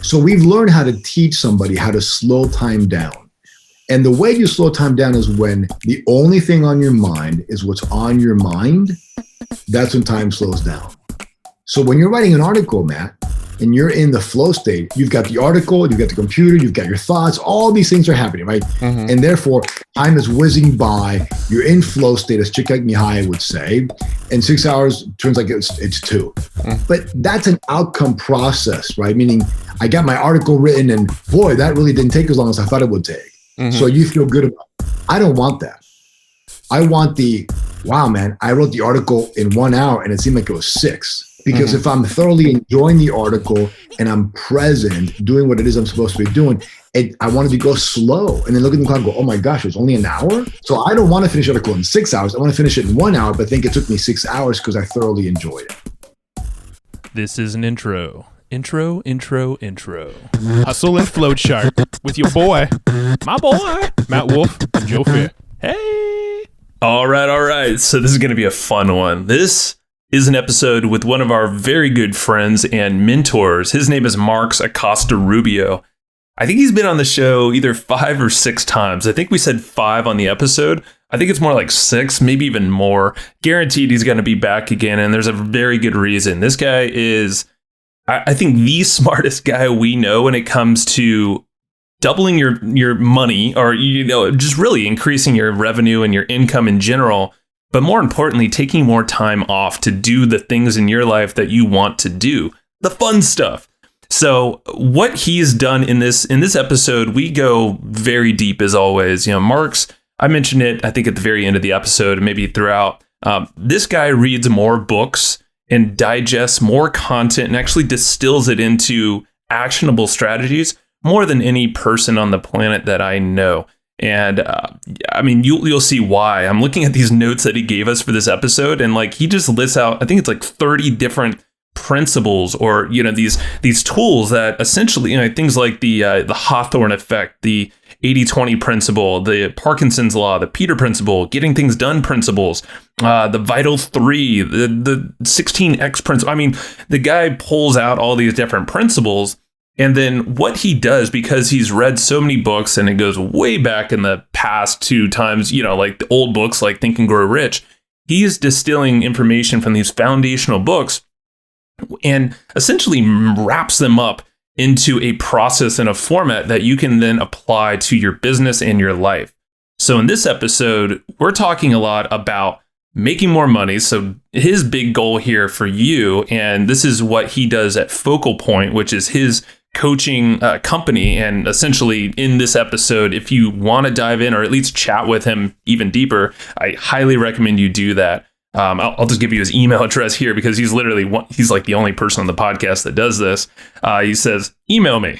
So we've learned how to teach somebody how to slow time down. And the way you slow time down is when the only thing on your mind is what's on your mind. That's when time slows down. So when you're writing an article, Matt, and you're in the flow state, you've got the article, you've got the computer, you've got your thoughts, all these things are happening, right? Mm-hmm. And therefore, time is whizzing by. You're in flow state, as Csikszentmihalyi would say, and 6 hours turns like it's 2. Mm-hmm. But that's an outcome process, right? Meaning I got my article written and boy, that really didn't take as long as I thought it would take. Mm-hmm. So you feel good about it. I don't want that. I want wow, man, I wrote the article in 1 hour and it seemed like it was 6. Because if I'm thoroughly enjoying the article and I'm present, doing what it is I'm supposed to be doing, I wanted to go slow and then look at the clock and go, oh my gosh, it was only an hour? So I don't want to finish the article in 6 hours. I want to finish it in 1 hour, but think it took me 6 hours because I thoroughly enjoyed it. This is an intro. Intro. Hustle and flow chart with your boy, my boy, Matt Wolf and Joe Fier. Hey! All right. So this is going to be a fun one. This is an episode with one of our very good friends and mentors. His name is Marx Acosta-Rubio. I think he's been on the show either 5 or 6 times. I think we said 5 on the episode. I think it's more like 6, maybe even more. Guaranteed he's going to be back again, and there's a very good reason. This guy is, I think, the smartest guy we know when it comes to doubling your money, or just really increasing your revenue and your income in general. But more importantly, taking more time off to do the things in your life that you want to do, the fun stuff. So what he's done in this episode, we go very deep as always. Marx, I mentioned it, I think at the very end of the episode, maybe throughout. This guy reads more books and digests more content and actually distills it into actionable strategies more than any person on the planet that I know. And you'll see why. I'm looking at these notes that he gave us for this episode, and he just lists out, I think it's 30 different principles, or these tools that essentially, things like the Hawthorne Effect, the 80-20 principle, the Parkinson's law, the Peter principle, getting things done principles, the vital 3, the 16x principle. The guy pulls out all these different principles. And then what he does, because he's read so many books, and it goes way back in the past 2 times, like the old books like Think and Grow Rich, he is distilling information from these foundational books and essentially wraps them up into a process and a format that you can then apply to your business and your life. So in this episode, we're talking a lot about making more money. So his big goal here for you, and this is what he does at Focal Point, which is his coaching company. And essentially in this episode, if you want to dive in or at least chat with him even deeper, I highly recommend you do that. I'll just give you his email address here because he's literally he's like the only person on the podcast that does this. He says, email me,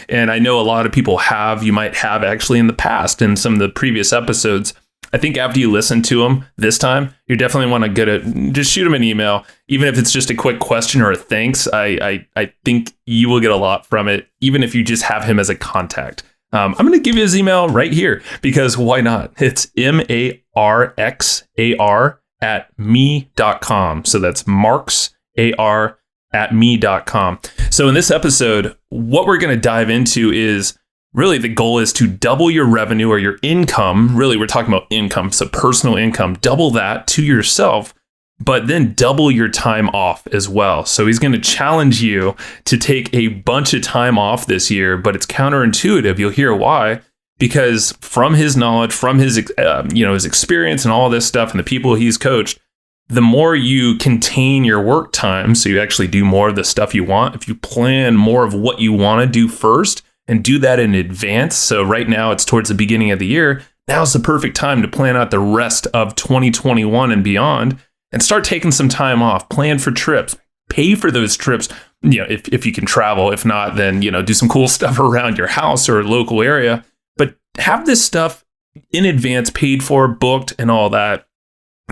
and I know a lot of people you might have actually in the past in some of the previous episodes. I think after you listen to him this time, you definitely want to just shoot him an email, even if it's just a quick question or a thanks. I think you will get a lot from it, even if you just have him as a contact. I'm going to give you his email right here because why not? It's marxar@me.com. So that's marxar@me.com. So in this episode, what we're going to dive into is really the goal is to double your revenue or your income. Really, we're talking about income, so personal income, double that to yourself, but then double your time off as well. So he's going to challenge you to take a bunch of time off this year, but it's counterintuitive. You'll hear why, because from his knowledge, from his his experience and all this stuff and the people he's coached, the more you contain your work time, so you actually do more of the stuff you want, if you plan more of what you want to do first and do that in advance. So right now it's towards the beginning of the year. Now's the perfect time to plan out the rest of 2021 and beyond and start taking some time off, plan for trips, pay for those trips. If you can travel, if not, then, do some cool stuff around your house or local area, but have this stuff in advance, paid for, booked and all that.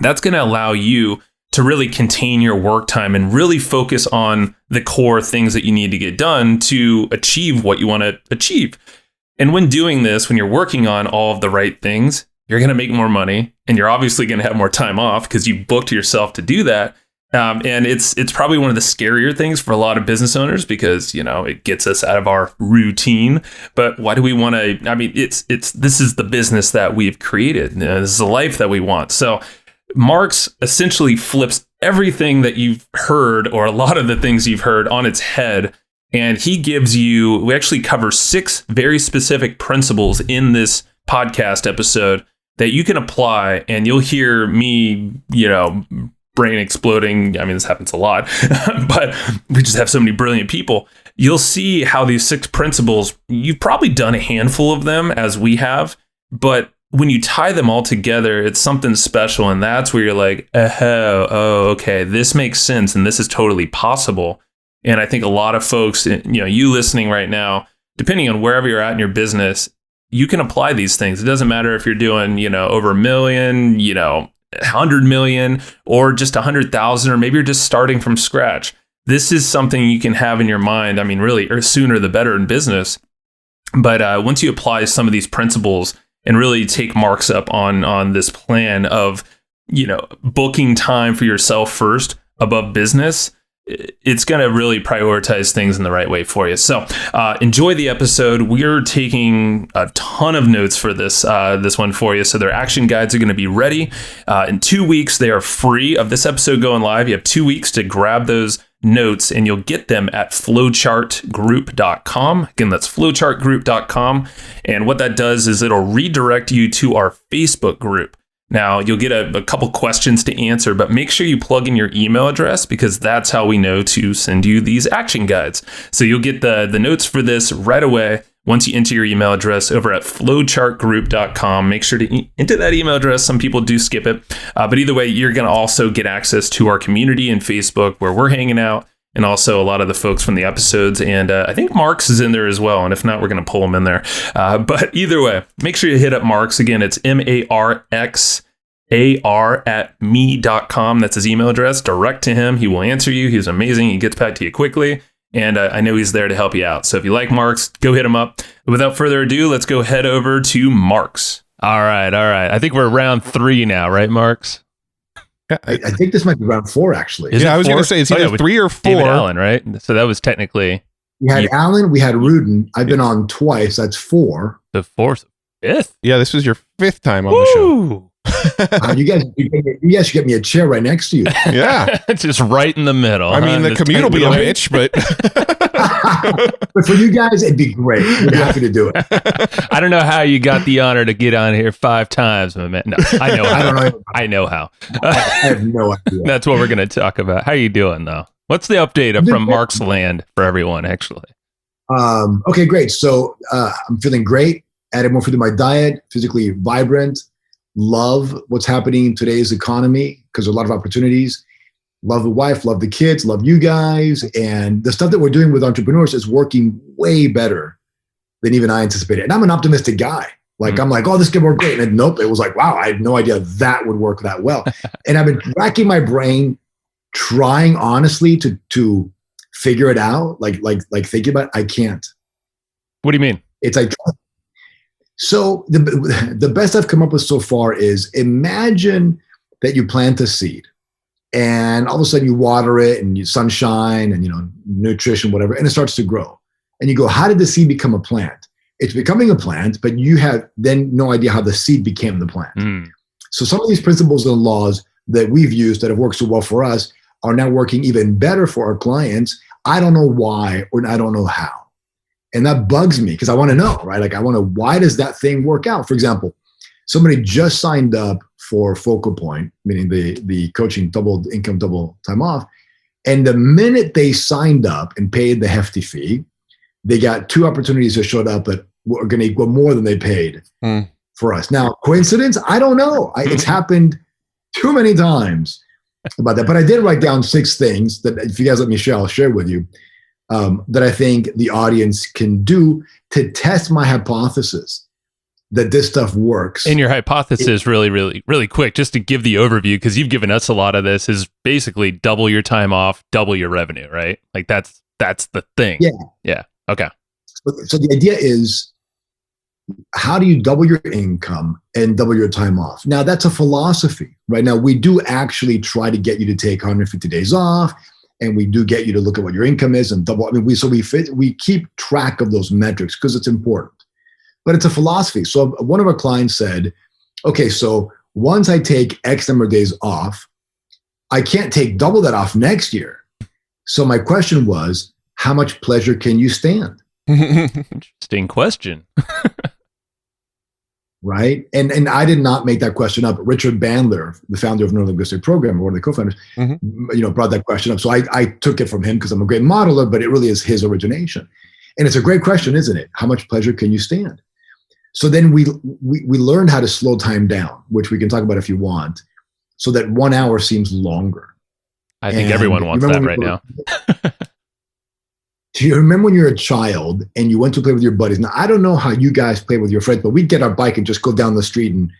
That's going to allow you to really contain your work time and really focus on the core things that you need to get done to achieve what you want to achieve. And when doing this, when you're working on all of the right things, you're going to make more money and you're obviously going to have more time off because you booked yourself to do that. And it's probably one of the scarier things for a lot of business owners because, it gets us out of our routine. But why do we want to? I mean, this is the business that we've created. This is the life that we want. So Marx essentially flips everything that you've heard, or a lot of the things you've heard, on its head. And we actually cover 6 very specific principles in this podcast episode that you can apply, and you'll hear me, brain exploding. I mean, this happens a lot, but we just have so many brilliant people. You'll see how these 6 principles, you've probably done a handful of them as we have, but when you tie them all together, it's something special. And that's where you're like, oh, okay, this makes sense. And this is totally possible. And I think a lot of folks, you listening right now, depending on wherever you're at in your business, you can apply these things. It doesn't matter if you're doing, over $1 million, 100 million, or just 100,000, or maybe you're just starting from scratch. This is something you can have in your mind. I mean, really, or sooner the better in business. But once you apply some of these principles and really take Marx up on this plan of, booking time for yourself first above business, it's going to really prioritize things in the right way for you. So enjoy the episode. We're taking a ton of notes for this one for you. So their action guides are going to be ready in 2 weeks. They are free of this episode going live. You have 2 weeks to grab those notes, and you'll get them at flowchartgroup.com. Again, that's flowchartgroup.com. And what that does is it'll redirect you to our Facebook group. Now, you'll get a couple questions to answer, but make sure you plug in your email address, because that's how we know to send you these action guides. So you'll get the notes for this right away once you enter your email address over at flowchartgroup.com. Make sure to enter that email address. Some people do skip it. But either way, you're going to also get access to our community in Facebook where we're hanging out, and also a lot of the folks from the episodes. And I think Marx is in there as well. And if not, we're going to pull him in there. But either way, make sure you hit up Marx. Again, it's marxar@me.com. That's his email address. Direct to him. He will answer you. He's amazing. He gets back to you quickly. And I know he's there to help you out. So if you like Marx, go hit him up. But without further ado, let's go head over to Marx. All right. I think we're round 3 now, right, Marx? I think this might be round 4, actually. I was going to say it's either 3 or 4. David Allen, right? So that was technically... We had Allen, we had Rudin. I've been on twice. That's 4. The 4th? 5th? Yeah, this was your 5th time on the show. You guys should get me a chair right next to you. Yeah. Just right in the middle. I mean, the commute will be a bitch, but... But for you guys, it'd be great. We'd be happy to do it. I don't know how you got the honor to get on here 5 times, my man. No, I know how. I know how. I have no idea. That's what we're going to talk about. How are you doing, though? What's the update from Marx Land for everyone, actually? Okay, great. So I'm feeling great. Added more food to my diet, physically vibrant. Love what's happening in today's economy because there's a lot of opportunities. Love the wife, love the kids, love you guys. And the stuff that we're doing with entrepreneurs is working way better than even I anticipated. And I'm an optimistic guy. Like, I'm like, oh, this could work great. And nope, it was like, wow, I had no idea that would work that well. And I've been racking my brain, trying honestly to figure it out. Like thinking about it, I can't. What do you mean? It's like, so the best I've come up with so far is imagine that you plant a seed and all of a sudden you water it and you sunshine and, nutrition, whatever, and it starts to grow. And you go, how did the seed become a plant? It's becoming a plant, but you have then no idea how the seed became the plant. So some of these principles and laws that we've used that have worked so well for us are now working even better for our clients. I don't know why, or I don't know how. And that bugs me because I want to know, right? Like why does that thing work out? For example, somebody just signed up for Focal Point, meaning the coaching double income, double time off. And the minute they signed up and paid the hefty fee, they got 2 opportunities that showed up that were going to equal more than they paid for us. Now, coincidence? I don't know. It's happened too many times about that. But I did write down 6 things that if you guys let me share, I'll share with you. That I think the audience can do to test my hypothesis that this stuff works. And your hypothesis, really, really, really quick, just to give the overview, because you've given us a lot of this, is basically double your time off, double your revenue, right? Like that's the thing. Yeah. Yeah. Okay. So the idea is how do you double your income and double your time off? Now, that's a philosophy. Right now, we do actually try to get you to take 150 days off, and we do get you to look at what your income is and double. I mean, we keep track of those metrics because it's important. But it's a philosophy. So one of our clients said, okay, so once I take X number of days off, I can't take double that off next year. So my question was, how much pleasure can you stand? Interesting question. Right? And I did not make that question up. Richard Bandler, the founder of Neurolinguistic Program, or one of the co-founders, brought that question up. So I took it from him because I'm a great modeler, but it really is his origination. And it's a great question, isn't it? How much pleasure can you stand? So then we learned how to slow time down, which we can talk about if you want, so that 1 hour seems longer. I think everyone wants that right now. Do you remember when you were a child and you went to play with your buddies? Now, I don't know how you guys play with your friends, but we'd get our bike and just go down the street and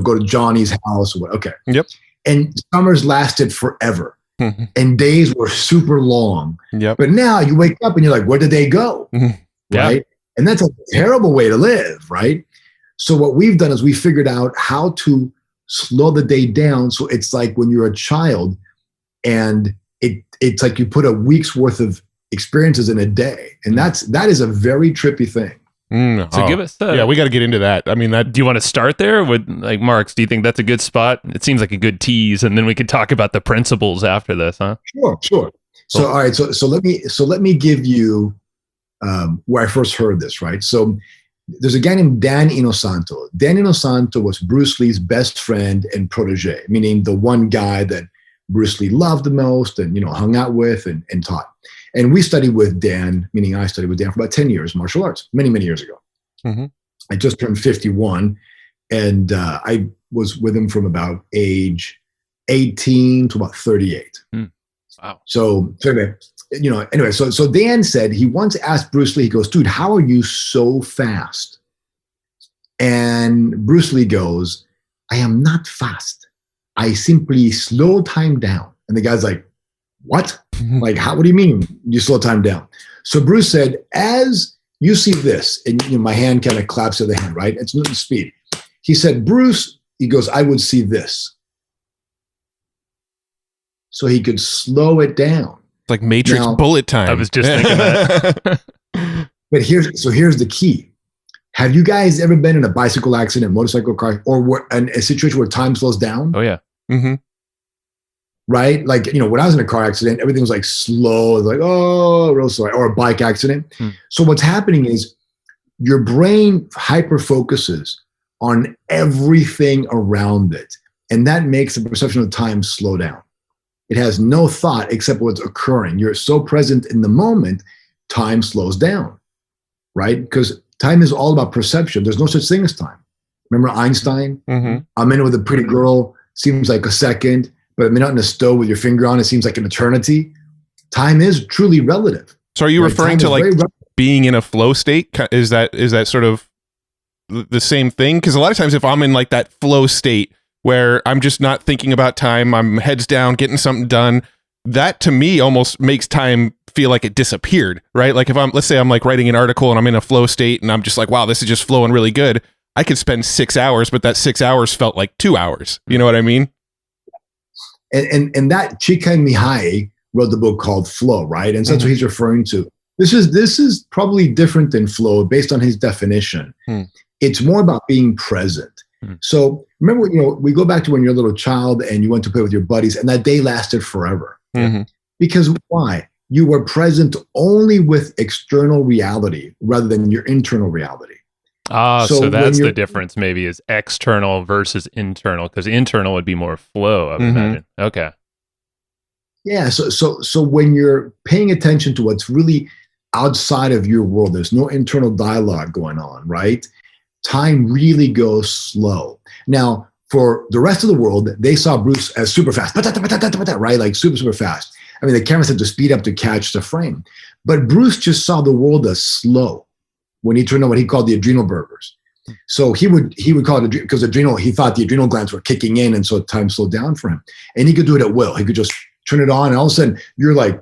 go to Johnny's house. Okay. Yep. And summers lasted forever. And days were super long. Yep. But now you wake up and you're like, where did they go? Right? Yeah. And that's a terrible way to live, right? So what we've done is we figured out how to slow the day down. So it's like when you're a child and it's like you put a week's worth of experiences in a day. And that is a very trippy thing. So give us we got to get into that. I mean, do you want to start there with like Marx? Do you think that's a good spot? It seems like a good tease, and then we could talk about the principles after this, huh? Sure. So all right, so let me give you where I first heard this, right? So there's a guy named Dan Inosanto. Dan Inosanto was Bruce Lee's best friend and protege, meaning the one guy that Bruce Lee loved the most and hung out with and taught. And we studied with Dan, meaning I studied with Dan for about 10 years, martial arts, many, many years ago. I just turned 51, and I was with him from about age 18 to about 38. Wow. So anyway, so Dan said he once asked Bruce Lee, he goes, dude, how are you so fast? And Bruce Lee goes, I am not fast. I simply slow time down. And the guy's like, what? Like, what do you mean you slow time down? So Bruce said, as you see this, and my hand kind of claps to the hand, right? It's Newton's speed. He said, Bruce, he goes, I would see this. So he could slow it down. It's like Matrix bullet time. I was just thinking that. But here's the key. Have you guys ever been in a bicycle accident, motorcycle car, or a situation where time slows down? Oh, yeah. Right? Like, when I was in a car accident, everything was like slow. It was like, oh, real slow. Or a bike accident. So what's happening is your brain hyper focuses on everything around it. And that makes the perception of time slow down. It has no thought except what's occurring. You're so present in the moment, time slows down, right? Because time is all about perception. There's no such thing as time. Remember Einstein? I'm in with a pretty girl, seems like a second, but a minute in a stove with your finger on it seems like an eternity. Time is truly relative. So are you referring to like being in a flow state? Is that sort of the same thing? Because a lot of times if I'm in like that flow state where I'm just not thinking about time, I'm heads down, getting something done, that to me almost makes time feel like it disappeared, right? Like if let's say I'm like writing an article and I'm in a flow state and I'm just like, wow, this is just flowing really good. I could spend 6 hours, but that 6 hours felt like 2 hours. You know what I mean? And that Csikszentmihalyi wrote the book called Flow, right? And so that's what he's referring to. This is probably different than flow based on his definition. It's more about being present. So remember, we go back to when you're a little child and you went to play with your buddies and that day lasted forever. Because why? You were present only with external reality rather than your internal reality. So that's the difference maybe is external versus internal, because internal would be more flow, I would imagine. Okay. Yeah. So when you're paying attention to what's really outside of your world, there's no internal dialogue going on, right? Time really goes slow. Now, for the rest of the world, they saw Bruce as super fast, right? Like super, super fast. I mean, the cameras had to speed up to catch the frame. But Bruce just saw the world as slow when he turned on what he called the adrenal burgers. So he would call it because he thought the adrenal glands were kicking in, and so time slowed down for him. And he could do it at will. He could just turn it on, and all of a sudden you're like,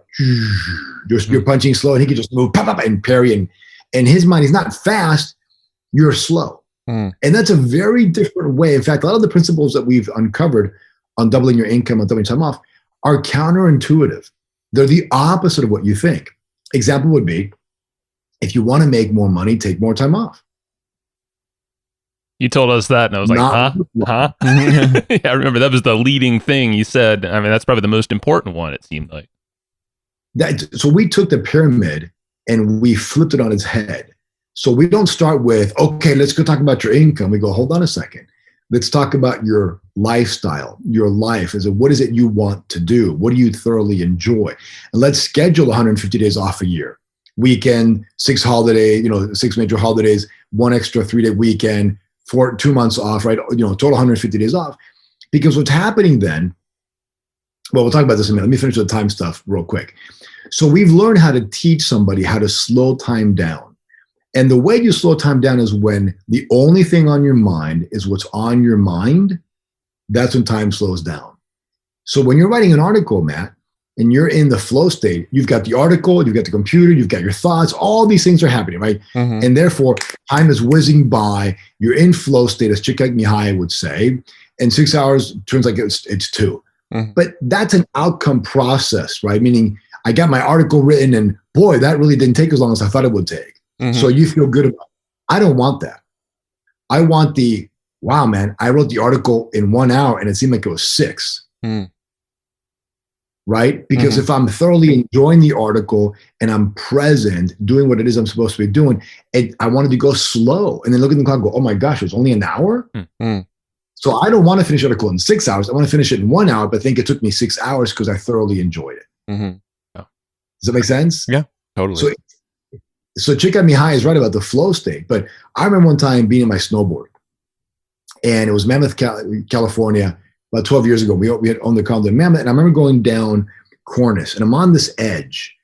you're punching slow, and he could just move, pop, and parry. And in his mind, he's not fast. you're slow. And that's a very different way. In fact, a lot of the principles that we've uncovered on doubling your income, on doubling time off, are counterintuitive. They're the opposite of what you think. Example would be, if you want to make more money, take more time off. You told us that, and I was like, huh? Yeah, I remember that was the leading thing you said. I mean, that's probably the most important one, it seemed like. So we took the pyramid and we flipped it on its head. So we don't start with, okay, let's go talk about your income. We go, hold on a second. Let's talk about your lifestyle, your life. What is it you want to do? What do you thoroughly enjoy? And let's schedule 150 days off a year. Weekend, 6 major holidays, 1 extra 3-day weekend, 2 months off, right? Total 150 days off. Because what's happening then, well, we'll talk about this in a minute. Let me finish the time stuff real quick. So we've learned how to teach somebody how to slow time down. And the way you slow time down is when the only thing on your mind is what's on your mind. That's when time slows down. So when you're writing an article, Matt, and you're in the flow state, you've got the article, you've got the computer, you've got your thoughts, all these things are happening, right? Mm-hmm. And therefore, time is whizzing by. You're in flow state, as Csikszentmihalyi would say, and 6 hours turns like it's 2. Mm-hmm. But that's an outcome process, right? Meaning I got my article written and boy, that really didn't take as long as I thought it would take. Mm-hmm. So you feel good about it. I don't want that. I want wow, man, I wrote the article in 1 hour and it seemed like it was 6. Mm. Right? Because if I'm thoroughly enjoying the article and I'm present, doing what it is I'm supposed to be doing, and I wanted to go slow and then look at the clock and go, oh my gosh, it was only an hour? Mm-hmm. So I don't want to finish the article in 6 hours. I want to finish it in 1 hour, but I think it took me 6 hours because I thoroughly enjoyed it. Mm-hmm. Oh. Does that make sense? Yeah, totally. So Csikszentmihalyi is right about the flow state, but I remember one time being in my snowboard and it was Mammoth, California, about 12 years ago. We had owned the condo in Mammoth, and I remember going down Cornice, and I'm on this edge,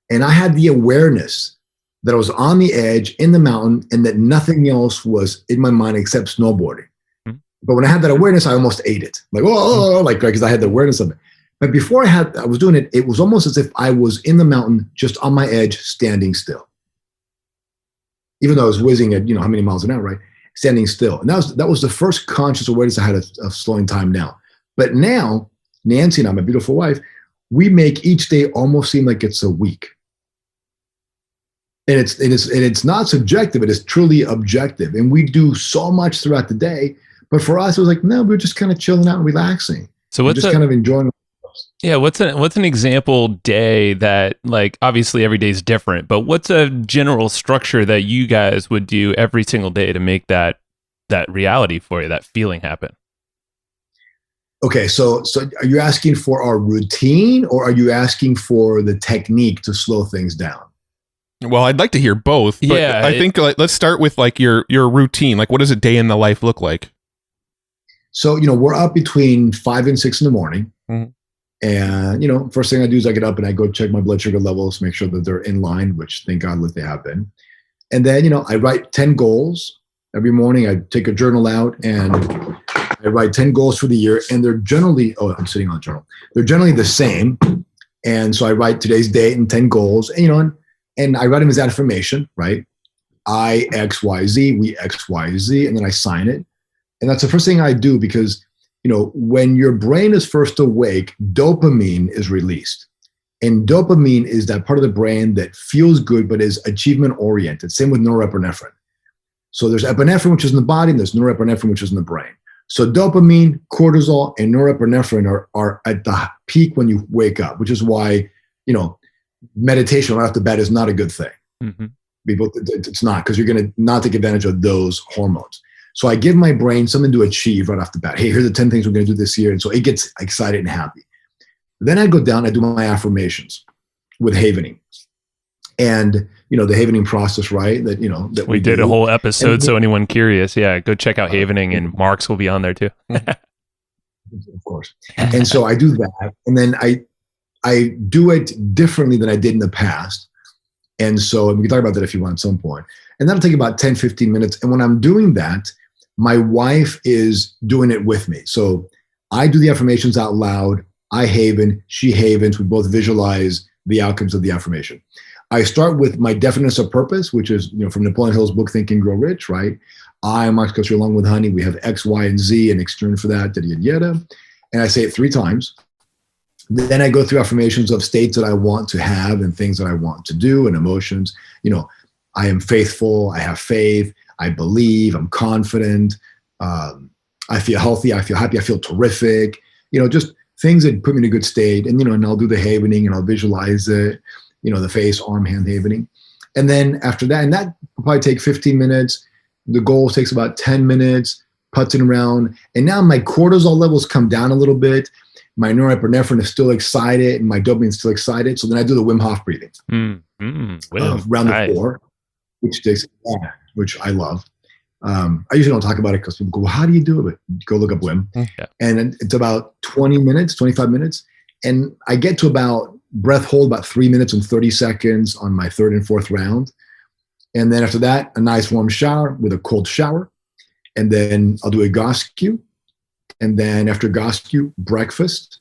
and I had the awareness that I was on the edge in the mountain and that nothing else was in my mind except snowboarding. Mm-hmm. But when I had that awareness, I almost ate it. Like, because I had the awareness of it. But before I was doing it, it was almost as if I was in the mountain, just on my edge, standing still. Even though I was whizzing at, how many miles an hour, right? Standing still. And that was the first conscious awareness I had of slowing time down. But now, Nancy and I, my beautiful wife, we make each day almost seem like it's a week. And it's not subjective, it is truly objective. And we do so much throughout the day. But for us, it was like, no, we're just kind of chilling out and relaxing. So what's kind of enjoying. Yeah, what's an example day that, like, obviously every day is different, but what's a general structure that you guys would do every single day to make that reality for you, that feeling happen? Okay, so are you asking for our routine or are you asking for the technique to slow things down? Well, I'd like to hear both, but yeah, I think let's start with like your routine. Like, what does a day in the life look like? So, we're up between 5 and 6 in the morning. Mm-hmm. And, first thing I do is I get up and I go check my blood sugar levels, make sure that they're in line, which thank God that they have been. And then, I write 10 goals every morning. I take a journal out and I write 10 goals for the year. And they're generally, I'm sitting on a journal. They're generally the same. And so I write today's date and 10 goals, and, and I write them as affirmation, right? I, X, Y, Z, we, X, Y, Z, and then I sign it. And that's the first thing I do because when your brain is first awake, dopamine is released. And dopamine is that part of the brain that feels good, but is achievement oriented. Same with norepinephrine. So there's epinephrine, which is in the body, and there's norepinephrine, which is in the brain. So dopamine, cortisol, and norepinephrine are at the peak when you wake up, which is why, meditation right off the bat is not a good thing. Mm-hmm. It's not, because you're going to not take advantage of those hormones. So I give my brain something to achieve right off the bat. Hey, here's the 10 things we're going to do this year. And so it gets excited and happy. Then I go down, I do my affirmations with havening. And, the havening process, right? That we did a whole episode. So anyone curious, go check out havening, and Marx will be on there too. Of course. And so I do that. And then I do it differently than I did in the past. And so we can talk about that if you want at some point. And that'll take about 10, 15 minutes. And when I'm doing that, my wife is doing it with me. So I do the affirmations out loud. I haven, she havens. We both visualize the outcomes of the affirmation. I start with my definiteness of purpose, which is, from Napoleon Hill's book, Think and Grow Rich, right? I, Marx Acosta, along with honey, we have X, Y, and Z, and extern for that, yada, yada, yada. And I say it 3 times. Then I go through affirmations of states that I want to have and things that I want to do and emotions. I am faithful. I have faith. I believe. I'm confident. I feel healthy. I feel happy. I feel terrific. Just things that put me in a good state. And I'll do the havening and I'll visualize it. The face, arm, hand havening. And then after that, and that will probably take 15 minutes. The goal takes about 10 minutes, putzing around. And now my cortisol levels come down a little bit. My norepinephrine is still excited and my dopamine is still excited. So then I do the Wim Hof breathing. Round the 4, which takes, which I love. I usually don't talk about it because people go, well, how do you do it? Go look up Wim. Yeah. And it's about 20 minutes, 25 minutes. And I get to about breath hold about 3 minutes and 30 seconds on my 3rd and 4th round. And then after that, a nice warm shower with a cold shower. And then I'll do a Goscue. And then after Goscue, breakfast.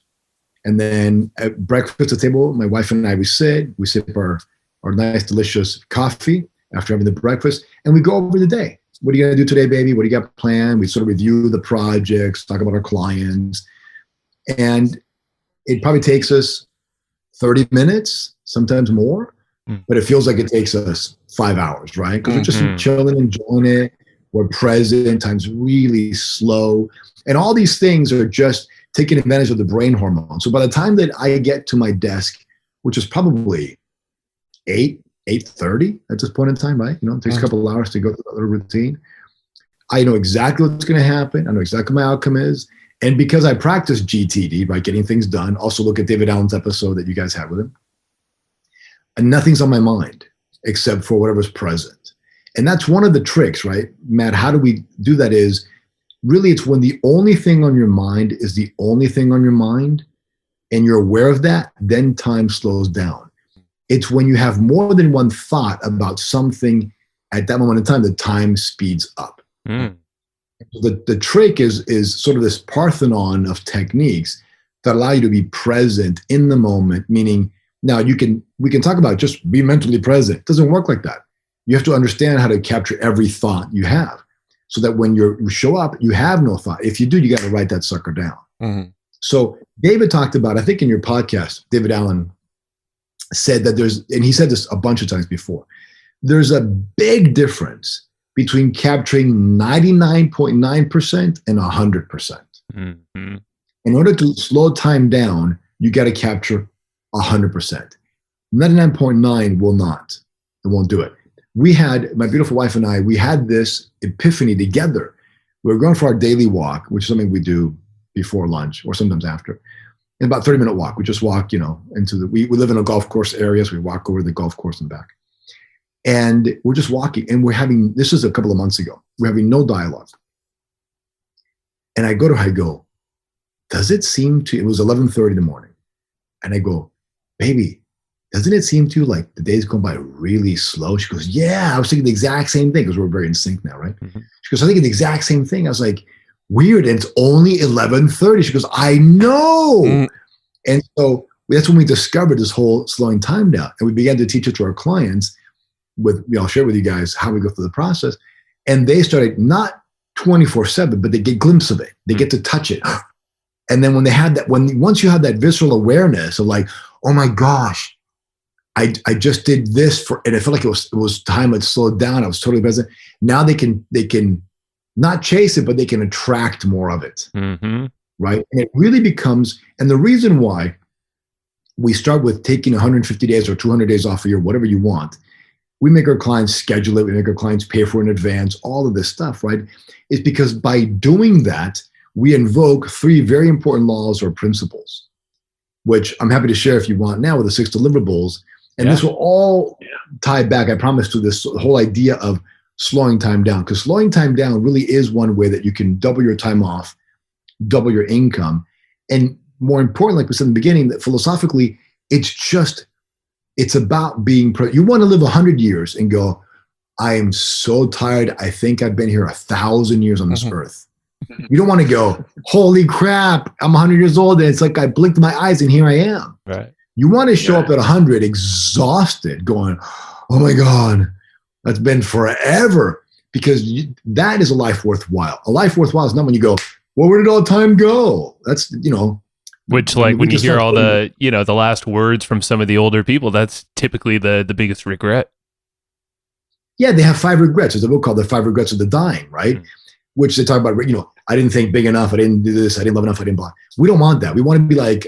And then at breakfast at the table, my wife and I, we sip our nice, delicious coffee after having the breakfast. And we go over the day. What are you going to do today, baby? What do you got planned? We sort of review the projects, talk about our clients. And it probably takes us 30 minutes, sometimes more, but it feels like it takes us 5 hours, right? Because we're just chilling, enjoying it. We're present, time's really slow. And all these things are just taking advantage of the brain hormone. So by the time that I get to my desk, which is probably 8:30 at this point in time, right? It takes a couple of hours to go through the routine. I know exactly what's going to happen. I know exactly what my outcome is. And because I practice GTD, right, getting things done, also look at David Allen's episode that you guys had with him, and nothing's on my mind except for whatever's present. And that's one of the tricks, right? Matt, how do we do that is, really it's when the only thing on your mind is the only thing on your mind, and you're aware of that, then time slows down. It's when you have more than one thought about something at that moment in time, the time speeds up. The trick is sort of this Parthenon of techniques that allow you to be present in the moment, meaning now we can talk about just be mentally present. It doesn't work like that. You have to understand how to capture every thought you have so that when you show up, you have no thought. If you do, you got to write that sucker down. So David talked about, I think in your podcast, David Allen said that and he said this a bunch of times before, there's a big difference between capturing 99.9% and 100%. In order to slow time down, you got to capture 100%. 99.9 will not. It won't do it. My beautiful wife and I, we had this epiphany together. We were going for our daily walk, which is something we do before lunch or sometimes after. And about 30-minute walk. We just walk, we live in a golf course area, so we walk over the golf course and back. And we're just walking, and this is a couple of months ago, we're having no dialogue. And I go to her, I go, does it seem to, it was 11:30 in the morning. And I go, baby, doesn't it seem to you like the day's going by really slow? She goes, yeah, I was thinking the exact same thing, because we're very in sync now, right? She goes, I think the exact same thing. I was like, weird, and it's only 11:30. She goes, I know. And so that's when we discovered this whole slowing time down. And we began to teach it to our clients. I'll share with you guys how we go through the process. And they started not 24/7, but they get a glimpse of it. They get to touch it. And then when they had that, once you have that visceral awareness of like, oh my gosh, I just did this and it felt like it was time had slowed down. I was totally present. Now they can not chase it, but they can attract more of it. Right. And it really becomes, and the reason why we start with taking 150 days or 200 days off a year, whatever you want, we make our clients schedule it. We make our clients pay for it in advance, all of this stuff, right? Is because by doing that, we invoke 3 very important laws or principles, which I'm happy to share if you want now with the 6 deliverables. And this will all tie back, I promise, to this whole idea of slowing time down. Because slowing time down really is one way that you can double your time off, double your income. And more importantly, like we said in the beginning, that philosophically, it's about being, you want to live 100 years and go, I am so tired. I think I've been here 1,000 years on this earth. You don't want to go, holy crap, I'm 100 years old and it's like I blinked my eyes and here I am. Right. You want to show up at 100 exhausted, going, oh my God, that's been forever. Because that is a life worthwhile. A life worthwhile is not when you go, well, where did all time go? That's, Which, like, when you hear all the, the last words from some of the older people, that's typically the biggest regret. Yeah, they have 5 regrets. There's a book called The 5 Regrets of the Dying, right? Mm-hmm. Which they talk about, I didn't think big enough. I didn't do this. I didn't love enough. I didn't blah. We don't want that. We want to be like,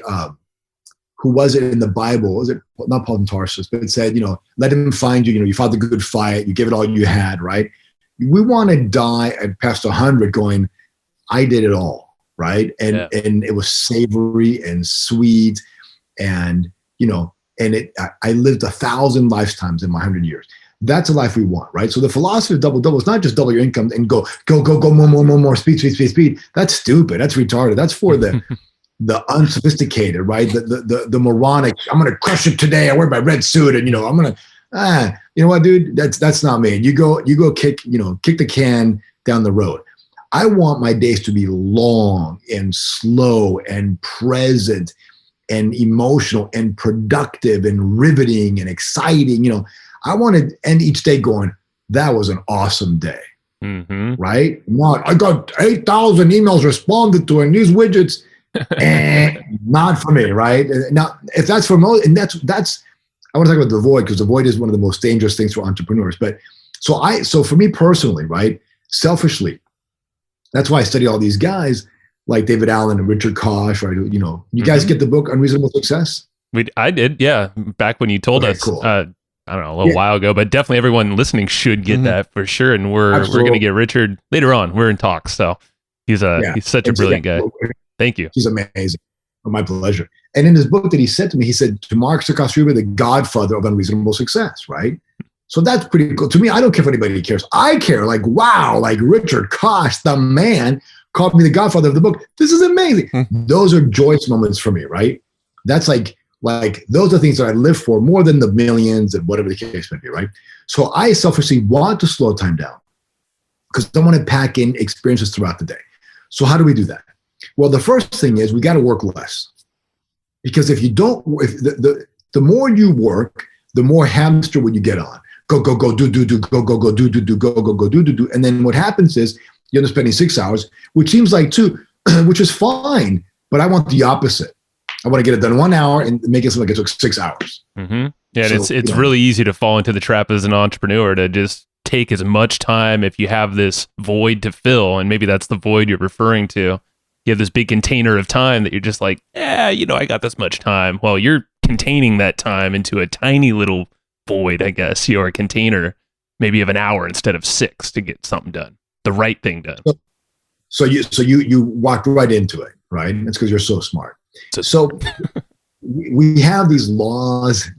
who was it in the Bible? Was it not Paul and Tarsus? But it said, let him find you. You fought the good fight. You gave it all you had, right? We want to die at past 100 going, I did it all, right? And it was savory and sweet, and I lived 1,000 lifetimes in my 100 years. That's a life we want, right? So the philosophy of double is not just double your income and go, more, speed. That's stupid. That's retarded. That's for the unsophisticated, right? The moronic. I'm gonna crush it today. I wear my red suit, and I'm gonna. You know what, dude? That's not me. You go kick the can down the road. I want my days to be long and slow and present and emotional and productive and riveting and exciting. I want to end each day going, that was an awesome day. Mm-hmm. Right? Not, I got 8,000 emails responded to and these widgets. Not for me, right? Now, if that's for most, and that's I want to talk about the void, because the void is one of the most dangerous things for entrepreneurs. But so for me personally, right, selfishly, that's why I study all these guys like David Allen and Richard Koch, right? You guys get the book Unreasonable Success? I did, yeah. Back when you told us, cool. I don't know, a little while ago, but definitely everyone listening should get that for sure. And we're going to get Richard later on. We're in talks, so he's such a brilliant guy. Thank you. He's amazing. My pleasure. And in his book that he said to me, he said to Marx Acosta-Rubio, the godfather of unreasonable success, right? So that's pretty cool. To me, I don't care if anybody cares. I care, like, wow, like Richard Koch, the man, called me the godfather of the book. This is amazing. Those are joyous moments for me, right? That's like those are things that I live for more than the millions and whatever the case may be, right? So I selfishly want to slow time down because I want to pack in experiences throughout the day. So how do we do that? Well, the first thing is we got to work less, because if the more you work, the more hamster wheel you get on. Go, do, go, do, do, do. And then what happens is you end up spending 6 hours, which seems like 2, which is fine, but I want the opposite. I want to get it done in 1 hour and make it seem like it took 6 hours. Mm-hmm. Yeah, so, and it's really easy to fall into the trap as an entrepreneur to just take as much time if you have this void to fill, and maybe that's the void you're referring to. You have this big container of time that you're just like, I got this much time. Well, you're containing that time into a tiny little void, I guess, or a container, maybe of an hour instead of 6 to get something done, the right thing done. So you walked right into it, right? That's because you're so smart. So we have these laws,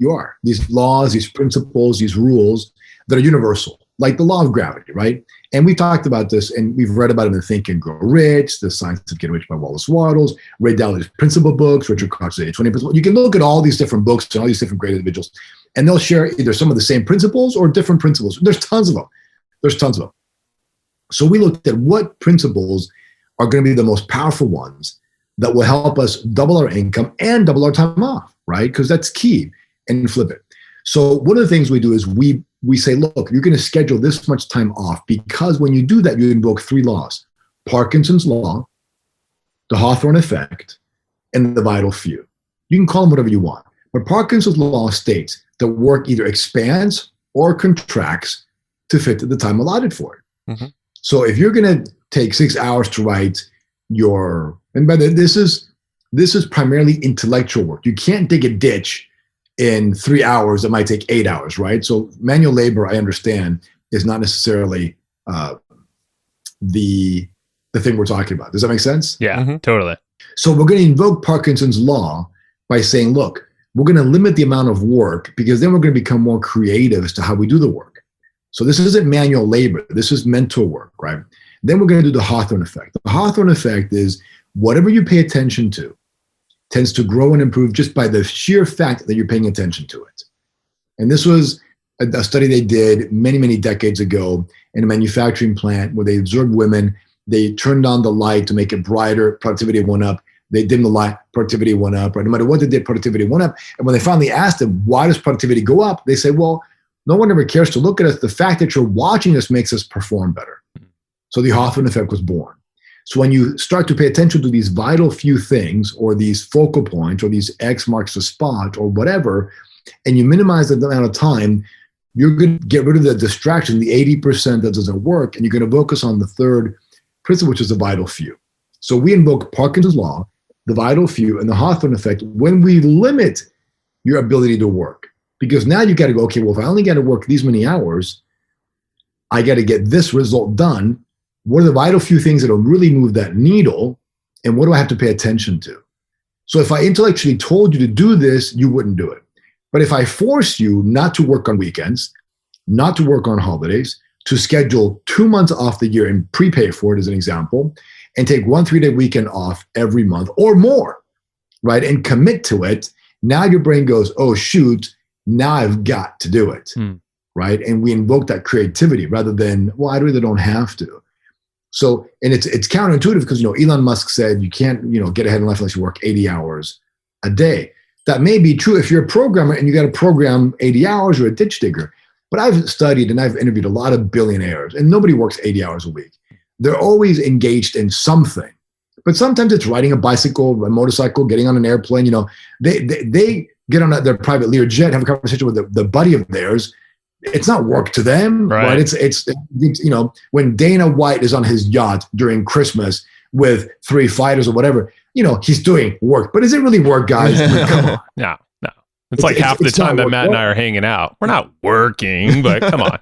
these principles, these rules that are universal, like the law of gravity, right? And we talked about this, and we've read about it in Think and Grow Rich, The Science of Getting Rich by Wallace Wattles, Ray Dalio's principle books, Richard Koch's 80-20 principle. You can look at all these different books and all these different great individuals, and they'll share either some of the same principles or different principles. There's tons of them. So we looked at what principles are going to be the most powerful ones that will help us double our income and double our time off, right? Because that's key, and flip it. So one of the things we do is we say, look, you're going to schedule this much time off, because when you do that, you invoke 3 laws: Parkinson's law, the Hawthorne Effect, and the vital few. You can call them whatever you want. But Parkinson's law states that work either expands or contracts to fit the time allotted for it. Mm-hmm. So if you're going to take 6 hours to write and by the this is primarily intellectual work. You can't dig a ditch in 3 hours. That might take 8 hours, right? So manual labor, I understand, is not necessarily the thing we're talking about. Does that make sense? Yeah, totally. So we're going to invoke Parkinson's law by saying, look, we're going to limit the amount of work, because then we're going to become more creative as to how we do the work. So this isn't manual labor. This is mental work, right? Then we're going to do the Hawthorne Effect. The Hawthorne Effect is whatever you pay attention to tends to grow and improve just by the sheer fact that you're paying attention to it. And this was a study they did many, many decades ago in a manufacturing plant where they observed women. They turned on the light to make it brighter. Productivity went up. they dimmed the light, productivity went up, right? No matter what they did, productivity went up. And when they finally asked them, why does productivity go up? They say, well, no one ever cares to look at us. The fact that you're watching us makes us perform better. So the Hawthorne Effect was born. So when you start to pay attention to these vital few things, or these focal points, or these X marks the spot, or whatever, and you minimize the amount of time, you're going to get rid of the distraction, the 80% that doesn't work, and you're going to focus on the third principle, which is the vital few. So we invoke Parkinson's law, the vital few, and the Hawthorne Effect when we limit your ability to work. Because now you got to go, okay, well, if I only got to work these many hours, I got to get this result done. What are the vital few things that will really move that needle? And what do I have to pay attention to? So if I intellectually told you to do this, you wouldn't do it. But if I force you not to work on weekends, not to work on holidays, to schedule 2 months off the year and prepay for it as an example, and take 1 3-day weekend off every month or more, right? And commit to it, now your brain goes, oh, shoot, now I've got to do it, right? And we invoke that creativity rather than, well, I really don't have to. So, and it's counterintuitive because, Elon Musk said you can't, get ahead in life unless you work 80 hours a day. That may be true if you're a programmer and you got to program 80 hours or a ditch digger. But I've studied and I've interviewed a lot of billionaires, and nobody works 80 hours a week. They're always engaged in something. But sometimes it's riding a bicycle, a motorcycle, getting on an airplane. They get on their private Learjet, have a conversation with the buddy of theirs. It's not work to them, right? It's when Dana White is on his yacht during Christmas with 3 fighters or whatever, he's doing work. But is it really work, guys? Come on. No. It's like half the time that Matt and I are hanging out. We're not working, but come on.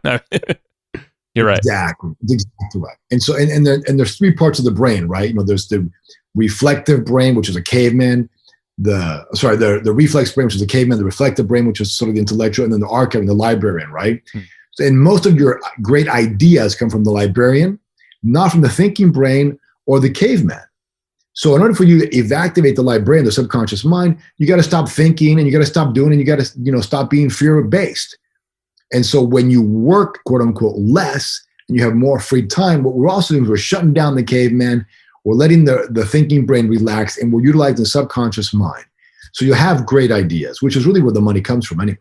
You're right. Exactly. That's exactly right. And so, and there's 3 parts of the brain, right? There's the reflective brain, which is a caveman. The reflex brain, which is a caveman, the reflective brain, which is sort of the intellectual, and then the archive and the librarian, right? So, and most of your great ideas come from the librarian, not from the thinking brain or the caveman. So in order for you to evacuate the librarian, the subconscious mind, you got to stop thinking and you got to stop doing, and you got to, stop being fear-based. And so when you work, quote unquote, less, and you have more free time, what we're also doing is we're shutting down the caveman. We're letting the thinking brain relax, and we're utilizing the subconscious mind. So you have great ideas, which is really where the money comes from anyway.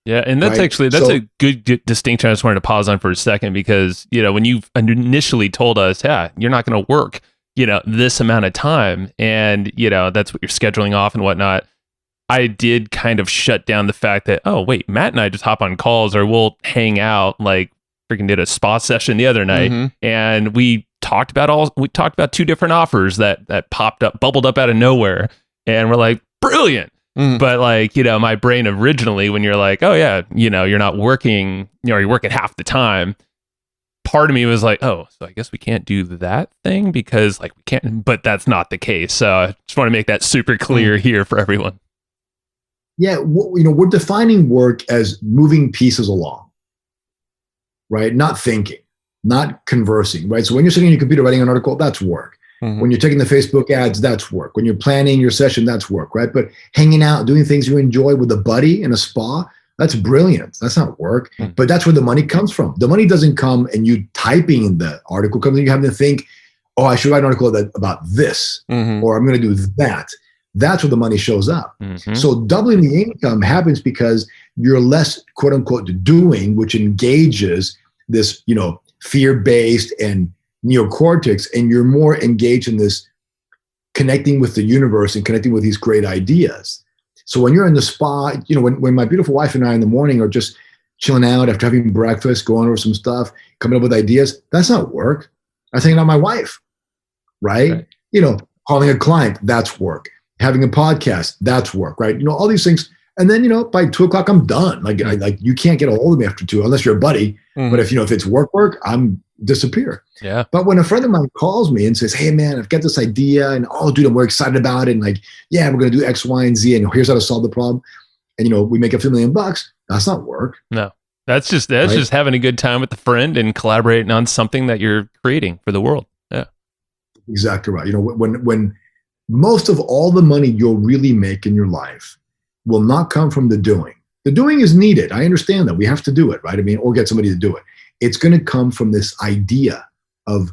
Yeah, and that's a good distinction I just wanted to pause on for a second, because, when you initially told us, yeah, you're not going to work, this amount of time, and, that's what you're scheduling off and whatnot, I did kind of shut down the fact that, oh, wait, Matt and I just hop on calls, or we'll hang out, like freaking did a spa session the other night, and we talked about 2 different offers that bubbled up out of nowhere, and we're like, brilliant. But like, my brain originally, when you're like, oh yeah, you're not working, you're working half the time, part of me was like, oh, so I guess we can't do that thing because like we can't, but that's not the case. So I just want to make that super clear here for everyone. Yeah, we're defining work as moving pieces along, right? Not thinking, not conversing, right? So when you're sitting on your computer writing an article, that's work. When you're taking the Facebook ads, that's work. When you're planning your session, that's work, right? But hanging out, doing things you enjoy with a buddy in a spa, that's brilliant. That's not work, but that's where the money comes from. The money doesn't come and you typing in the article comes and you have to think, oh, I should write an article about this, or I'm going to do that. That's where the money shows up. So doubling the income happens because you're less, quote unquote, doing, which engages this, fear-based and neocortex, and you're more engaged in this connecting with the universe and connecting with these great ideas. So when you're in the spa, when my beautiful wife and I in the morning are just chilling out after having breakfast, going over some stuff, coming up with ideas, that's not work. That's hanging out with my wife, right? Calling a client, that's work. Having a podcast, that's work, right? All these things. And then, by 2:00, I'm done. Like you can't get a hold of me after 2, unless you're a buddy. But if it's work, I'm disappear. Yeah. But when a friend of mine calls me and says, hey man, I've got this idea, and oh dude, I'm very excited about it. And like, yeah, we're going to do X, Y, and Z. And here's how to solve the problem. And, we make a few $1 million. That's not work. No, that's just having a good time with the friend and collaborating on something that you're creating for the world. Yeah. Exactly right. When most of all the money you'll really make in your life will not come from the doing. The doing is needed. I understand that. We have to do it, right? Or get somebody to do it. It's going to come from this idea of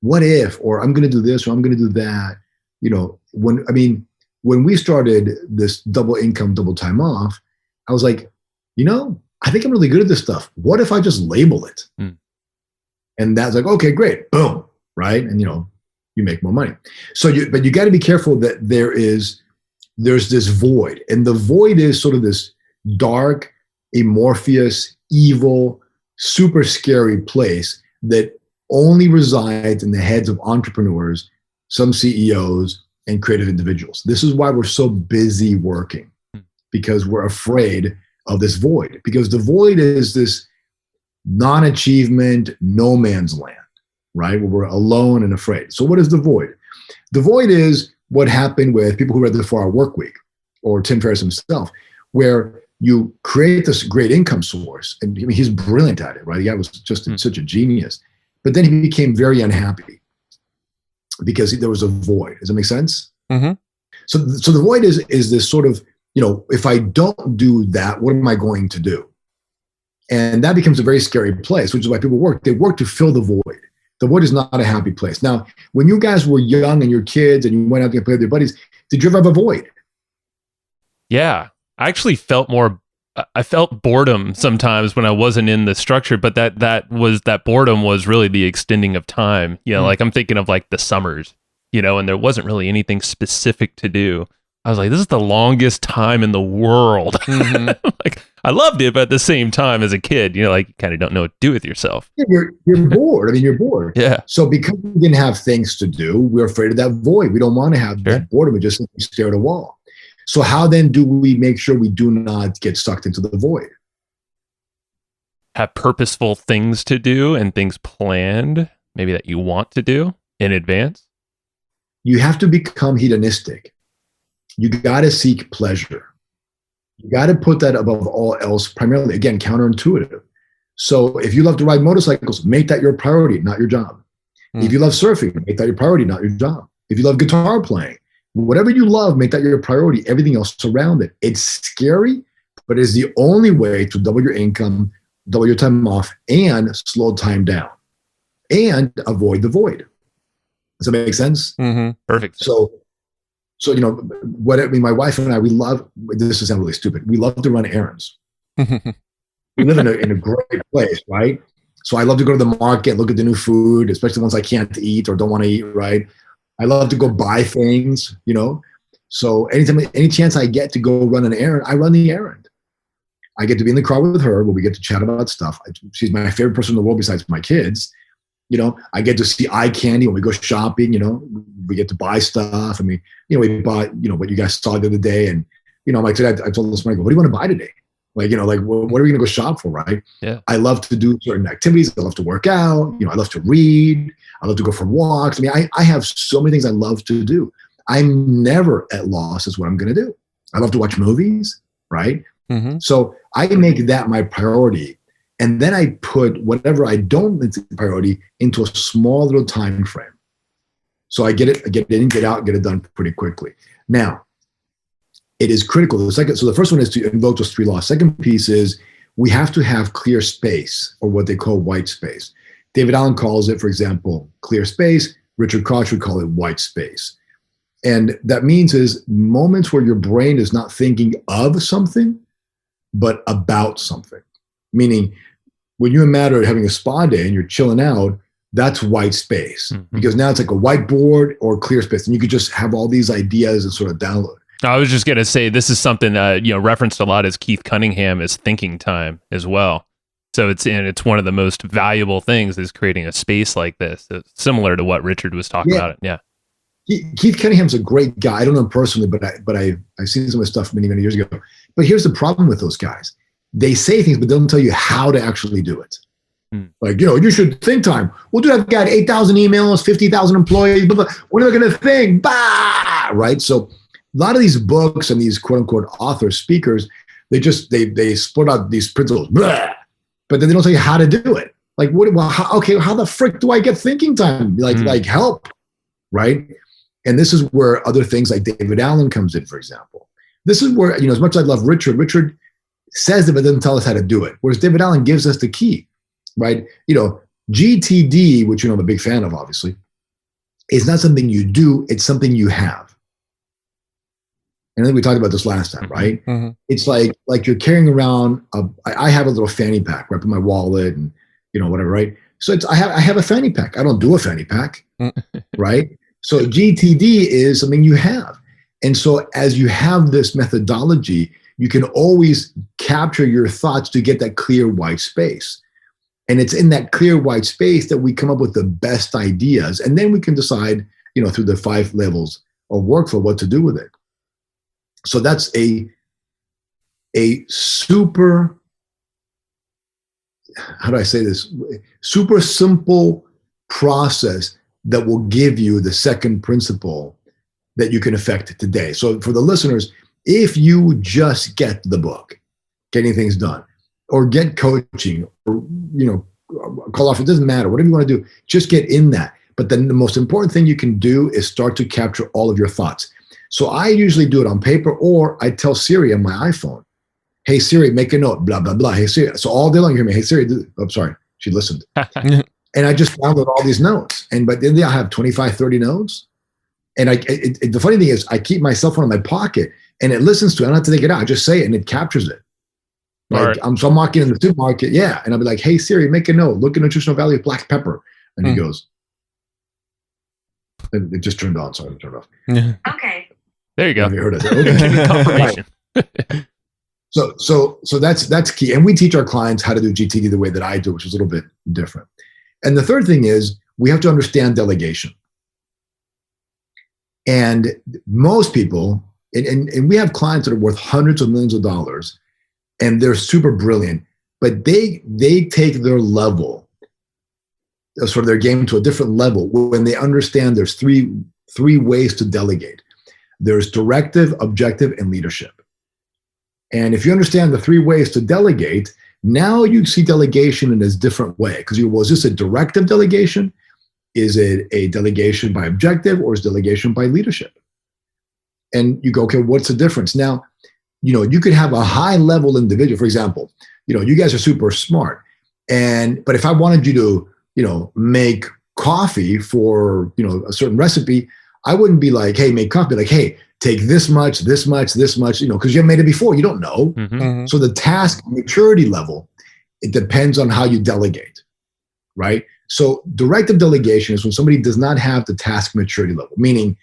what if, or I'm going to do this, or I'm going to do that. when we started this double income, double time off, I was like, I think I'm really good at this stuff. What if I just label it? And that's like, okay, great, boom, right? And you make more money. But you got to be careful that there's this void, and the void is sort of this dark, amorphous, evil, super scary place that only resides in the heads of entrepreneurs, some CEOs, and creative individuals. This is why we're so busy working, because we're afraid of this void, because the void is this non-achievement, no man's land, right? Where we're alone and afraid. So what is the void? The void is what happened with people who read the 4-Hour Workweek, or Tim Ferriss himself, where you create this great income source. And he's brilliant at it, right? The guy was just such a genius. But then he became very unhappy because there was a void. Does that make sense? Mm-hmm. So the void is this sort of, if I don't do that, what am I going to do? And that becomes a very scary place, which is why people work. They work to fill the void. The void is not a happy place. Now, when you guys were young and you're kids and you went out to play with your buddies, did you ever have a void? Yeah, I actually felt I felt boredom sometimes when I wasn't in the structure, but that boredom was really the extending of time. Like I'm thinking of like the summers, and there wasn't really anything specific to do. I was like, this is the longest time in the world. Mm-hmm. Like I loved it, but at the same time, as a kid, like you kind of don't know what to do with yourself. Yeah, you're bored. You're bored. Yeah. So because we didn't have things to do, we're afraid of that void. We don't want to have that boredom. We just stare at a wall. So how then do we make sure we do not get sucked into the void? Have purposeful things to do and things planned, maybe that you want to do in advance. You have to become hedonistic. You got to seek pleasure. You got to put that above all else, primarily, again, counterintuitive. So if you love to ride motorcycles, make that your priority, not your job. If you love surfing, make that your priority, not your job. If you love guitar playing, whatever you love, make that your priority, everything else around it. It's scary, but it's the only way to double your income, double your time off, and slow time down, and avoid the void. Does that make sense? Mm-hmm. Perfect. So my wife and I, we love, this is sound really stupid, we love to run errands. We live in a great place, right? So I love to go to the market, look at the new food, especially ones I can't eat or don't want to eat, right? I love to go buy things, So any chance I get to go run an errand, I run the errand. I get to be in the car with her where we get to chat about stuff. She's my favorite person in the world besides my kids. I get to see eye candy when we go shopping, we get to buy stuff. We bought, what you guys saw the other day. And, like today, I told this morning, what do you want to buy today? What are we going to go shop for, right? Yeah. I love to do certain activities. I love to work out. I love to read. I love to go for walks. I have so many things I love to do. I'm never at loss as what I'm going to do. I love to watch movies, right? Mm-hmm. So I make that my priority. And then I put whatever I don't think is priority into a small little time frame. So I get in, get out, get it done pretty quickly. Now, it is critical. So the first one is to invoke those 3 laws. Second piece is we have to have clear space, or what they call white space. David Allen calls it, for example, clear space. Richard Koch would call it white space. And that means is moments where your brain is not thinking of something, but about something. Meaning, when you and Matt are having a spa day and you're chilling out, that's white space. Mm-hmm. Because now it's like a whiteboard or clear space. And you could just have all these ideas and sort of download. I was just going to say, this is something referenced a lot as Keith Cunningham as thinking time as well. So it's one of the most valuable things is creating a space like this, similar to what Richard was talking about. Yeah. Keith Cunningham's a great guy. I don't know him personally, but I've seen some of his stuff many, many years ago. But here's the problem with those guys. They say things, but they don't tell you how to actually do it. Like, you should think time. Well, dude, I've got 8,000 emails, 50,000 employees, blah, blah. What am I going to think? Bah! Right? So a lot of these books and these quote unquote authors, speakers, they split out these principles, blah, but then they don't tell you how to do it. Like, how the frick do I get thinking time? Like help, right? And this is where other things like David Allen comes in, for example. This is where, as much as I love Richard says it, but doesn't tell us how to do it. Whereas David Allen gives us the key, right? GTD, which I'm a big fan of, obviously, is not something you do, it's something you have. And I think we talked about this last time, right? Mm-hmm. It's like you're carrying around I have a little fanny pack right in my wallet and whatever, right? So I have a fanny pack. I don't do a fanny pack, right? So GTD is something you have. And so as you have this methodology, you can always capture your thoughts to get that clear white space. And it's in that clear white space that we come up with the best ideas. And then we can decide, through the 5 levels of workflow, what to do with it. So that's a super, how do I say this? Super simple process that will give you the second principle that you can affect today. So for the listeners, if you just get the book, Getting Things Done, or get coaching, or call off, it doesn't matter, whatever you want to do, just get in that. But then the most important thing you can do is start to capture all of your thoughts. So I usually do it on paper, or I tell Siri on my iPhone, hey Siri, make a note, blah, blah, blah. Hey Siri. So all day long you hear me, hey Siri, I'm sorry, she listened. And I just download all these notes. But then I have 25, 30 notes. And the funny thing is I keep my cell phone in my pocket and it listens to it. I don't have to take it out. I just say it and it captures it. Like I'm walking in the supermarket. Yeah. And I'll be like, hey Siri, make a note, look at nutritional value of black pepper. And he goes, and it just turned on. So I turned off. Okay. There you go. Have you heard of it? Confirmation. Right. So that's key. And we teach our clients how to do GTD the way that I do, which is a little bit different. And the third thing is we have to understand delegation. And most people, and we have clients that are worth hundreds of millions of dollars, and they're super brilliant, but they take their level, sort of their game, to a different level when they understand there's three ways to delegate. There's directive, objective, and leadership. And if you understand the 3 ways to delegate, now you see delegation in a different way. Because is this a directive delegation? Is it a delegation by objective, or is delegation by leadership? And you go, okay, what's the difference? Now, you could have a high level individual, for example, you guys are super smart. But if I wanted you to, make coffee for, a certain recipe, I wouldn't be like, hey, make coffee. Like, hey, take this much, this much, this much, because you haven't made it before. You don't know. Mm-hmm. So the task maturity level, it depends on how you delegate, right? So directive delegation is when somebody does not have the task maturity level, meaning,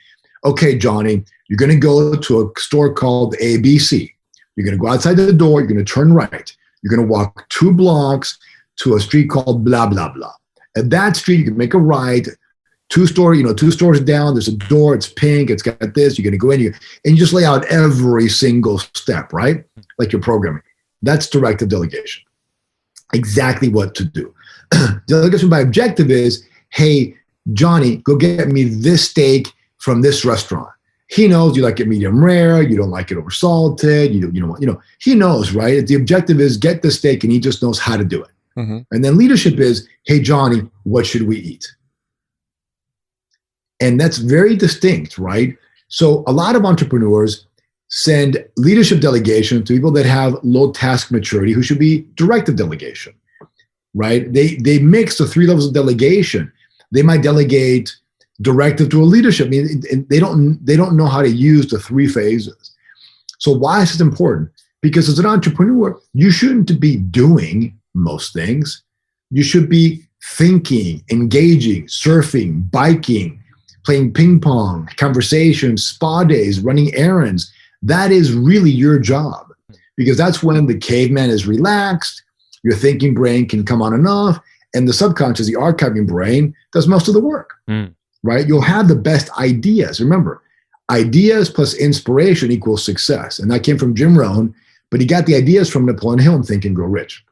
okay, Johnny, you're going to go to a store called ABC. You're going to go outside the door. You're going to turn right. You're going to walk 2 blocks to a street called blah, blah, blah. At that street, you can make a right. 2 stores down, there's a door, it's pink, it's got this, you're going to go in, and you just lay out every single step, right? Like you're programming. That's directive delegation. Exactly what to do. Delegation by objective is, hey, Johnny, go get me this steak from this restaurant. He knows you like it medium rare, you don't like it over salted, he knows, right? The objective is get the steak, and he just knows how to do it. Mm-hmm. And then leadership is, hey, Johnny, what should we eat? And that's very distinct, right? So a lot of entrepreneurs send leadership delegation to people that have low task maturity, who should be directive delegation, right? They mix the 3 levels of delegation. They might delegate directive to a leadership. I mean, they don't know how to use the 3 phases. So why is this important? Because as an entrepreneur, you shouldn't be doing most things. You should be thinking, engaging, surfing, biking, playing ping pong, conversations, spa days, running errands. That is really your job, because that's when the caveman is relaxed, your thinking brain can come on and off, and the subconscious, the archiving brain, does most of the work, right? You'll have the best ideas. Remember, ideas plus inspiration equals success. And that came from Jim Rohn, but he got the ideas from Napoleon Hill in Think and Grow Rich.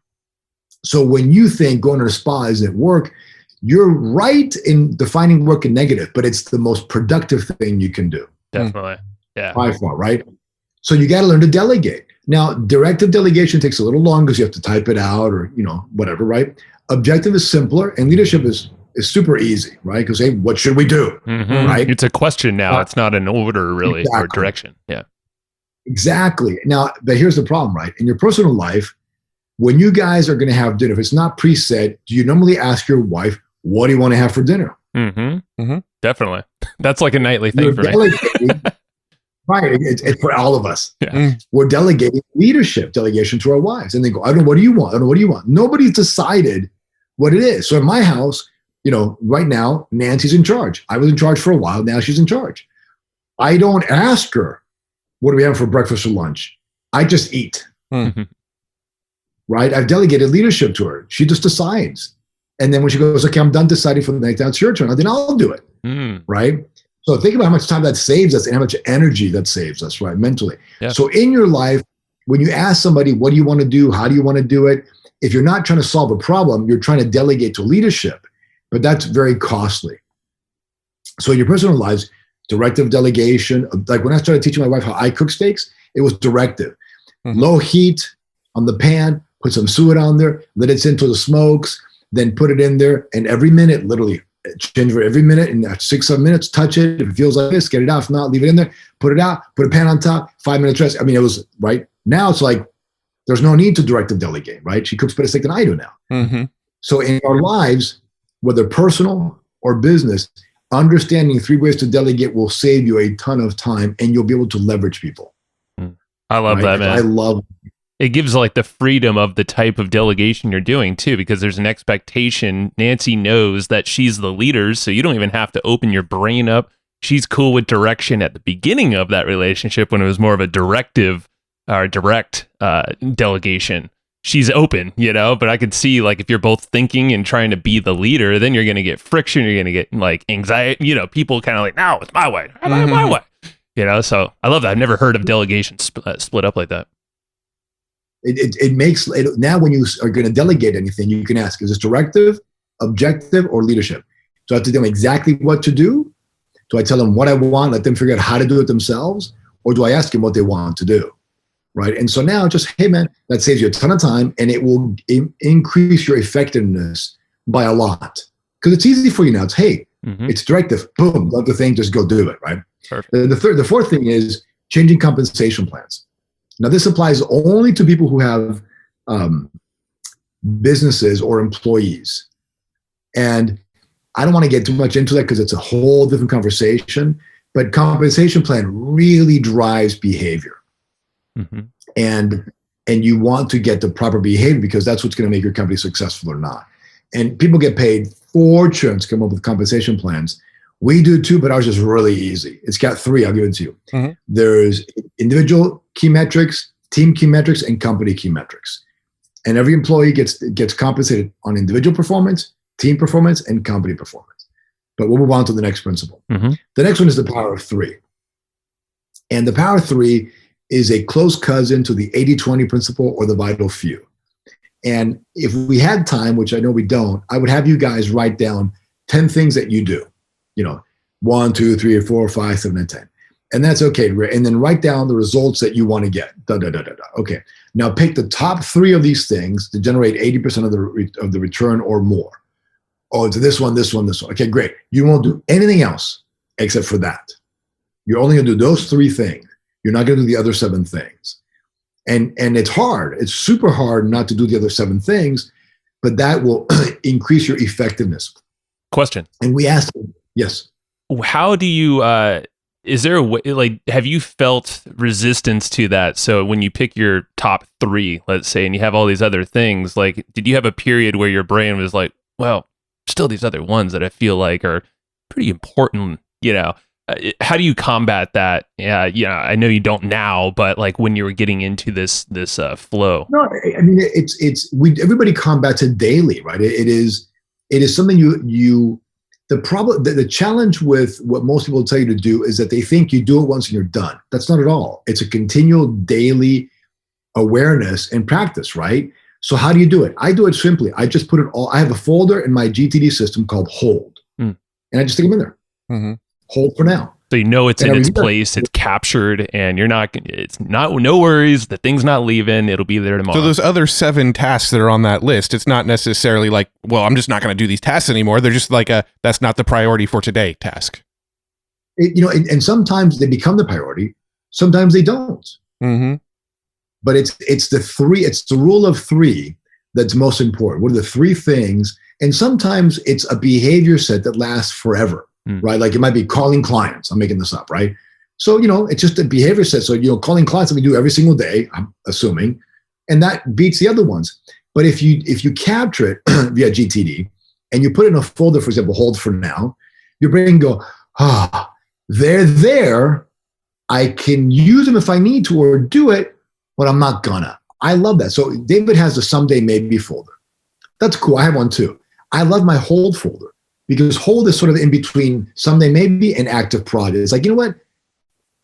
So when you think going to a spa isn't work, you're right in defining work in negative, but it's the most productive thing you can do. Definitely. Yeah. By far, right? So you got to learn to delegate. Now, directive delegation takes a little longer because you have to type it out or, whatever, right? Objective is simpler, and leadership is super easy, right? Because, hey, what should we do? Mm-hmm. Right? It's a question now. It's not an order, really, or direction. Yeah. Exactly. Now, but here's the problem, right? In your personal life, when you guys are going to have dinner, if it's not preset, do you normally ask your wife, what do you want to have for dinner? Mm-hmm. Mm-hmm. Definitely. That's like a nightly thing for me. Right. It's for all of us. Yeah. We're delegating leadership, delegation to our wives. And they go, I don't know, what do you want? I don't know, what do you want? Nobody's decided what it is. So in my house, right now, Nancy's in charge. I was in charge for a while. Now she's in charge. I don't ask her, what do we have for breakfast or lunch? I just eat. Mm-hmm. Right? I've delegated leadership to her. She just decides. And then when she goes, okay, I'm done deciding for the night, now it's your turn. Then I'll do it. Right? So think about how much time that saves us and how much energy that saves us, right? Mentally. Yeah. So in your life, when you ask somebody, what do you want to do? How do you want to do it? If you're not trying to solve a problem, you're trying to delegate to leadership, but that's very costly. So in your personal lives, directive delegation, like when I started teaching my wife how I cook steaks, it was directive. Low heat on the pan, put some suet on there, let it sit until the smokes, then put it in there. And every minute, literally change for every minute, and 6-7 minutes, touch it. If it feels like this, get it out. If not, leave it in there, put it out, put a pan on top, 5 minutes rest. I mean, it was right. Now it's like, there's no need to directive delegate, right? She cooks better steak than I do now. So in our lives, whether personal or business, understanding 3 ways to delegate will save you a ton of time, and you'll be able to leverage people. I love that, man. I love it. Gives like the freedom of the type of delegation you're doing too, because there's an expectation. Nancy knows that she's the leader, so you don't even have to open your brain up. She's cool with direction at the beginning of that relationship when it was more of a directive or direct delegation. She's open, but I could see like if you're both thinking and trying to be the leader, then you're going to get friction. You're going to get like anxiety, people kind of like, no, it's my way, my way, so I love that. I've never heard of delegation split up like that. It makes it now when you are going to delegate anything, you can ask, is this directive, objective, or leadership? Do I have to tell them exactly what to do? Do I tell them what I want, let them figure out how to do it themselves? Or do I ask them what they want to do? Right. And so now just, hey, man, that saves you a ton of time, and it will increase your effectiveness by a lot. Because it's easy for you now. It's, hey, it's directive. Boom, love the thing. Just go do it. Right. Perfect. The fourth thing is changing compensation plans. Now, this applies only to people who have businesses or employees. And I don't want to get too much into that because it's a whole different conversation. But compensation plan really drives behavior. And you want to get the proper behavior because that's what's going to make your company successful or not. And people get paid fortunes to come up with compensation plans. We do too, but ours is really easy. It's got 3. I'll give it to you. There's individual key metrics, team key metrics, and company key metrics. And every employee gets compensated on individual performance, team performance, and company performance. But we'll move on to the next principle. The next one is the power of 3. And the power of 3 is a close cousin to the 80-20 principle or the vital few. And if we had time, which I know we don't, I would have you guys write down 10 things that you do. 1, 2, 3, 4, 5, 7, and 10. And that's okay. And then write down the results that you want to get. Okay. Now pick the top 3 of these things to generate 80% of the return or more. Oh, it's this one, this one, this one. Okay, great. You won't do anything else except for that. You're only going to do those 3 things. You're not going to do the other 7 things. And it's hard. It's super hard not to do the other 7 things, but that will increase your effectiveness. Question. And we asked them, yes. How do you, is there a way, like, have you felt resistance to that? So when you pick your top 3, let's say, and you have all these other things, like, did you have a period where your brain was like, well, still these other ones that I feel like are pretty important, how do you combat that? I know you don't now, but like when you were getting into this flow. No, I mean everybody combats it daily, right? It is something the challenge with what most people tell you to do is that they think you do it once and you're done. That's not at all. It's a continual daily awareness and practice, right? So how do you do it? I do it simply. I just put it all. I have a folder in my GTD system called Hold, and I just stick them in there. Hold for now. So it's in its place, it's captured, and it's not, no worries, the thing's not leaving, it'll be there tomorrow. So those other 7 tasks that are on that list, it's not necessarily like, well, I'm just not going to do these tasks anymore. They're just like that's not the priority for today task. And sometimes they become the priority, sometimes they don't. But it's the rule of 3 that's most important. What are the 3 things? And sometimes it's a behavior set that lasts forever. Right? Like it might be calling clients. I'm making this up, right? So, it's just a behavior set. So, calling clients that we do every single day, I'm assuming, and that beats the other ones. But if you capture it via GTD and you put it in a folder, for example, hold for now, your brain go, they're there. I can use them if I need to or do it, but I'm not gonna. I love that. So David has the someday maybe folder. That's cool. I have one too. I love my hold folder because hold is sort of in between someday maybe and active project. It's like, you know what?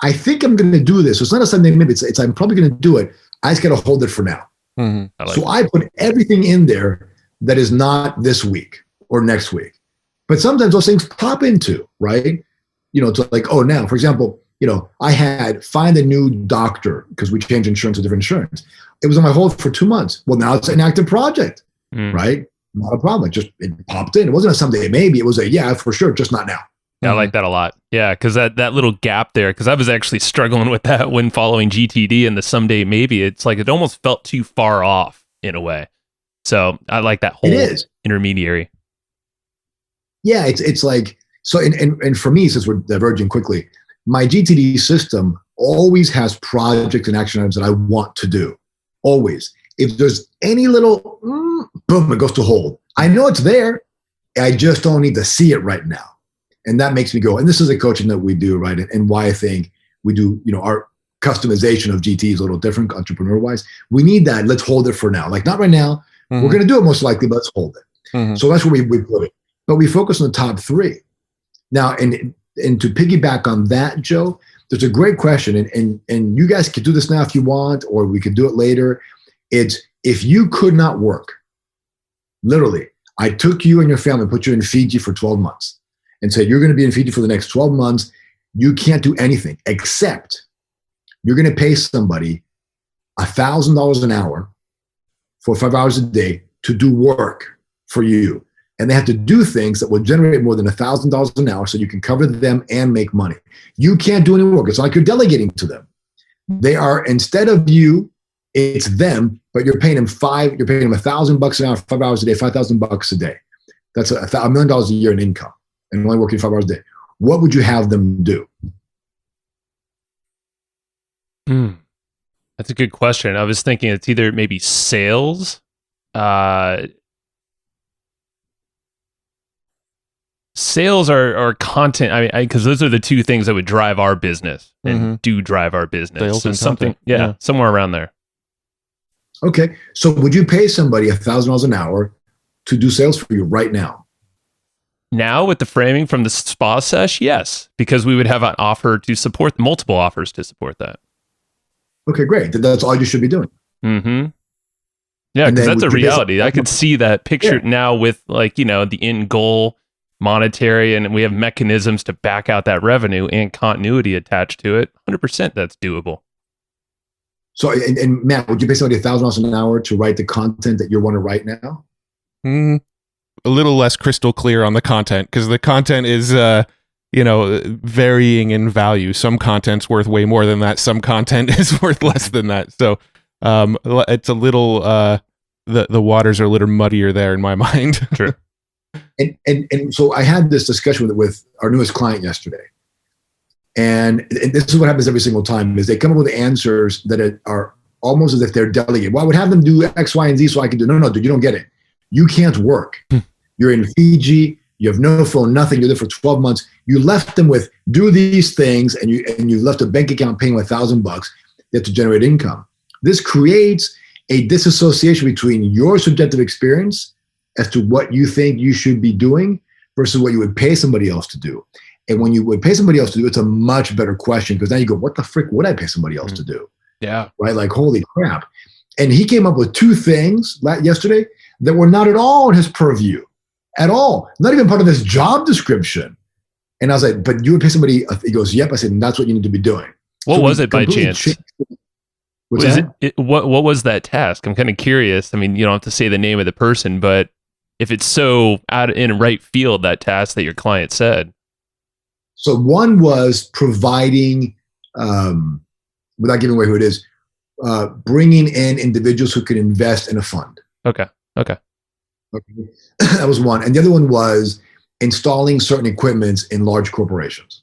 I think I'm going to do this. So it's not a someday maybe. It's I'm probably going to do it. I just got to hold it for now. Mm-hmm. I put everything in there that is not this week or next week. But sometimes those things pop into, right? To like, now, for example, I had find a new doctor because we changed insurance to different insurance. It was on my hold for 2 months. Well, now it's an active project, right? Not a problem. It popped in. It wasn't a someday maybe. It was a, yeah, for sure, just not now. Yeah, I like that a lot. Yeah, because that little gap there, because I was actually struggling with that when following GTD and the someday maybe. It's like it almost felt too far off in a way. So I like that whole intermediary. Yeah, it's like, so, and for me, since we're diverging quickly, my GTD system always has projects and action items that I want to do. Always. If there's any little, boom, it goes to hold. I know it's there. I just don't need to see it right now. And that makes me go, and this is a coaching that we do, right? And why I think we do, our customization of GT is a little different entrepreneur-wise. We need that. Let's hold it for now. Like, not right now. Mm-hmm. We're going to do it most likely, but let's hold it. Mm-hmm. So that's where we put it. But we focus on the top three. Now, and to piggyback on that, Joe, there's a great question. And you guys could do this now if you want, or we could do it later. It's if you could not work, literally, I took you and your family, put you in Fiji for 12 months and said, you're going to be in Fiji for the next 12 months. You can't do anything except you're going to pay somebody $1,000 an hour for 5 hours a day to do work for you. And they have to do things that will generate more than $1,000 an hour so you can cover them and make money. You can't do any work. It's not like you're delegating to them. They are, instead of you, it's them, but you're paying them $1,000 an hour, 5 hours a day, $5,000 a day. That's $1 million a year in income and only working 5 hours a day. What would you have them do? That's a good question. I was thinking it's either maybe sales, sales or content. I mean, because those are the two things that would drive our business and do drive our business. Sales so and something, content. somewhere around there. Okay. So would you pay somebody $1,000 an hour to do sales for you right now? Now with the framing from the spa sesh, yes, because we would have an offer to support, multiple offers to support that. Okay, great. That's all you should be doing. Mm-hmm. Yeah, because that's a reality. I could see that picture now with the end goal monetary, and we have mechanisms to back out that revenue and continuity attached to it. 100% that's doable. So, and Matt, would you pay somebody $1,000 an hour to write the content that you want to write now? A little less crystal clear on the content, because the content is, varying in value. Some content's worth way more than that. Some content is worth less than that. So, it's a little, the waters are a little muddier there in my mind. True. And so I had this discussion with our newest client yesterday. And this is what happens every single time is they come up with answers that are almost as if they're delegated. Well, I would have them do X, Y, and Z so I can do. No, dude, you don't get it. You can't work. You're in Fiji. You have no phone, nothing. You're there for 12 months. You left them with do these things, and you left a bank account paying $1,000. They have to generate income. This creates a disassociation between your subjective experience as to what you think you should be doing versus what you would pay somebody else to do. And when you would pay somebody else to do, it's a much better question, because now you go, what the frick would I pay somebody else to do? Yeah. Right? Like, holy crap. And he came up with two things yesterday that were not at all in his purview, at all. Not even part of his job description. And I was like, but you would pay somebody, he goes, yep. I said, and that's what you need to be doing. What was it by chance? What was that task? I'm kind of curious. I mean, you don't have to say the name of the person, but if it's so out in right field, that task that your client said. So one was providing, without giving away who it is, bringing in individuals who could invest in a fund. Okay. That was one. And the other one was installing certain equipments in large corporations.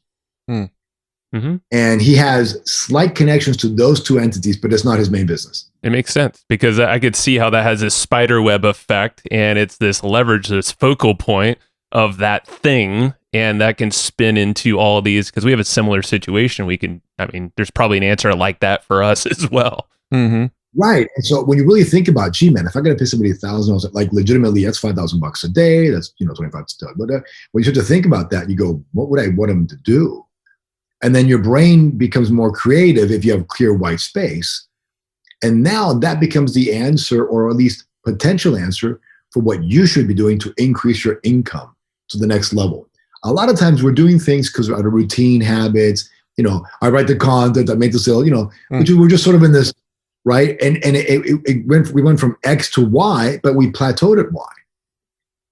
And he has slight connections to those two entities, but it's not his main business. It makes sense because I could see how that has this spider web effect, and it's this leverage, this focal point of that thing, and that can spin into all of these, because we have a similar situation. There's probably an answer like that for us as well. Right. And so when you really think about, gee, man, if I got to pay somebody $1,000, like legitimately, that's $5,000 a day. That's, 25 a day. But when you start to think about that, you go, what would I want them to do? And then your brain becomes more creative if you have clear white space. And now that becomes the answer, or at least potential answer, for what you should be doing to increase your income to the next level. A lot of times we're doing things because we're out of routine habits. I write the content, I make the sale, which we're just sort of in this, right? And we went from X to Y, but we plateaued at Y.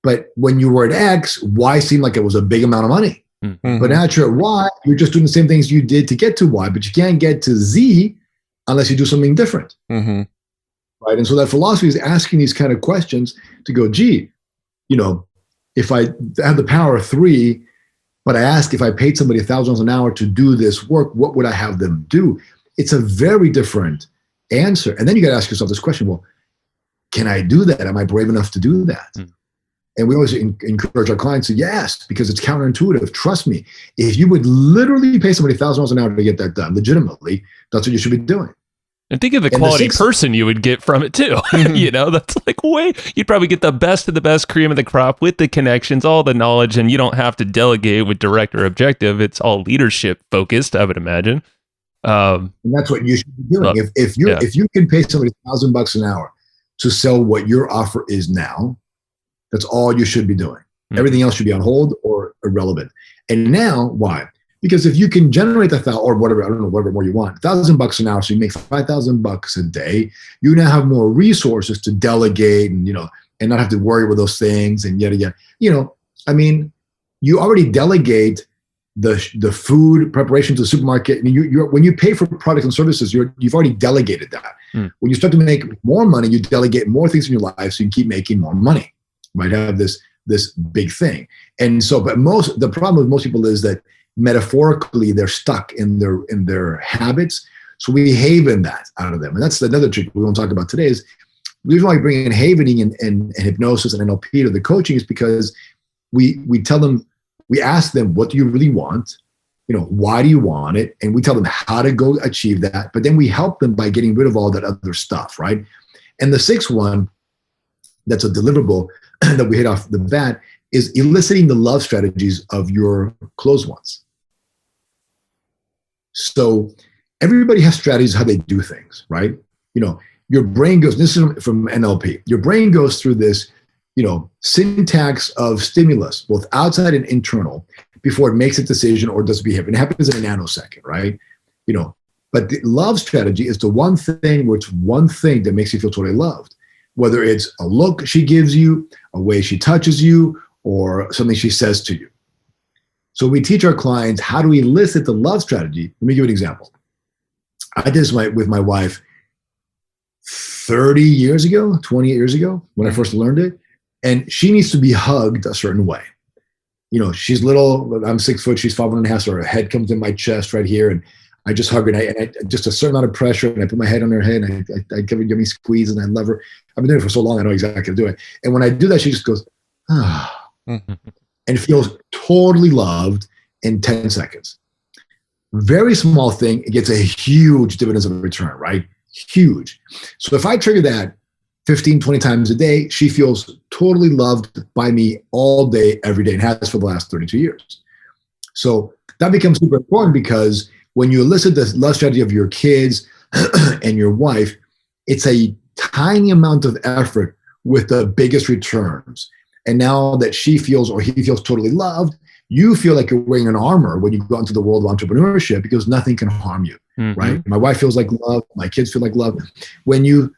But when you were at X, Y seemed like it was a big amount of money. But now that you're at Y, you're just doing the same things you did to get to Y, but you can't get to Z unless you do something different. Right? And so that philosophy is asking these kind of questions to go, gee, if I have the power of 3, but I ask if I paid somebody $1,000 an hour to do this work, what would I have them do? It's a very different answer. And then you got to ask yourself this question, well, can I do that? Am I brave enough to do that? And we always encourage our clients to yes, because it's counterintuitive. Trust me, if you would literally pay somebody $1,000 an hour to get that done legitimately, that's what you should be doing. And think of the quality person you would get from it too. That's like you'd probably get the best of the best, cream of the crop with the connections, all the knowledge, and you don't have to delegate with direct or objective. It's all leadership focused, I would imagine. And that's what you should be doing. If you can pay somebody $1,000 an hour to sell what your offer is now, that's all you should be doing. Everything else should be on hold or irrelevant. And now, why? Because if you can generate $1,000 or whatever, I don't know, whatever more you want, $1,000 an hour, so you make $5,000 a day, you now have more resources to delegate and not have to worry about those things and yada yada. You already delegate the food preparation to the supermarket. When you pay for products and services, you've already delegated that. When you start to make more money, you delegate more things in your life, so you keep making more money. Might have this big thing. And so, but the problem with most people is that metaphorically they're stuck in their habits. So we haven that out of them. And that's another trick we won't talk about today. Is the reason why we bring in havening and hypnosis and NLP to the coaching is because we tell them, we ask them, what do you really want? Why do you want it? And we tell them how to go achieve that. But then we help them by getting rid of all that other stuff, right? And the sixth one, that's a deliverable that we hit off the bat, is eliciting the love strategies of your close ones. So everybody has strategies how they do things, right? Your brain goes, this is from NLP, your brain goes through this, syntax of stimulus, both outside and internal, before it makes a decision or does behavior. And it happens in a nanosecond, right? But the love strategy is the one thing where it's one thing that makes you feel totally loved. Whether it's a look she gives you, a way she touches you, or something she says to you. So we teach our clients how to elicit the love strategy. Let me give you an example. I did this with my wife 30 years ago, 28 years ago, when I first learned it. And she needs to be hugged a certain way. She's little, I'm 6 foot, she's 5.5, so her head comes in my chest right here. And I just hug her, and I just a certain amount of pressure, and I put my head on her head, and I give me squeeze, and I love her. I've been doing it for so long, I know exactly how to do it. And when I do that, she just goes, and feels totally loved in 10 seconds. Very small thing, it gets a huge dividends of return, right? Huge. So if I trigger that 15, 20 times a day, she feels totally loved by me all day, every day, and has for the last 32 years. So that becomes super important, because when you elicit the love strategy of your kids and your wife, it's a tiny amount of effort with the biggest returns. And now that she feels or he feels totally loved, you feel like you're wearing an armor when you go into the world of entrepreneurship, because nothing can harm you, right? My wife feels like love. My kids feel like love. When you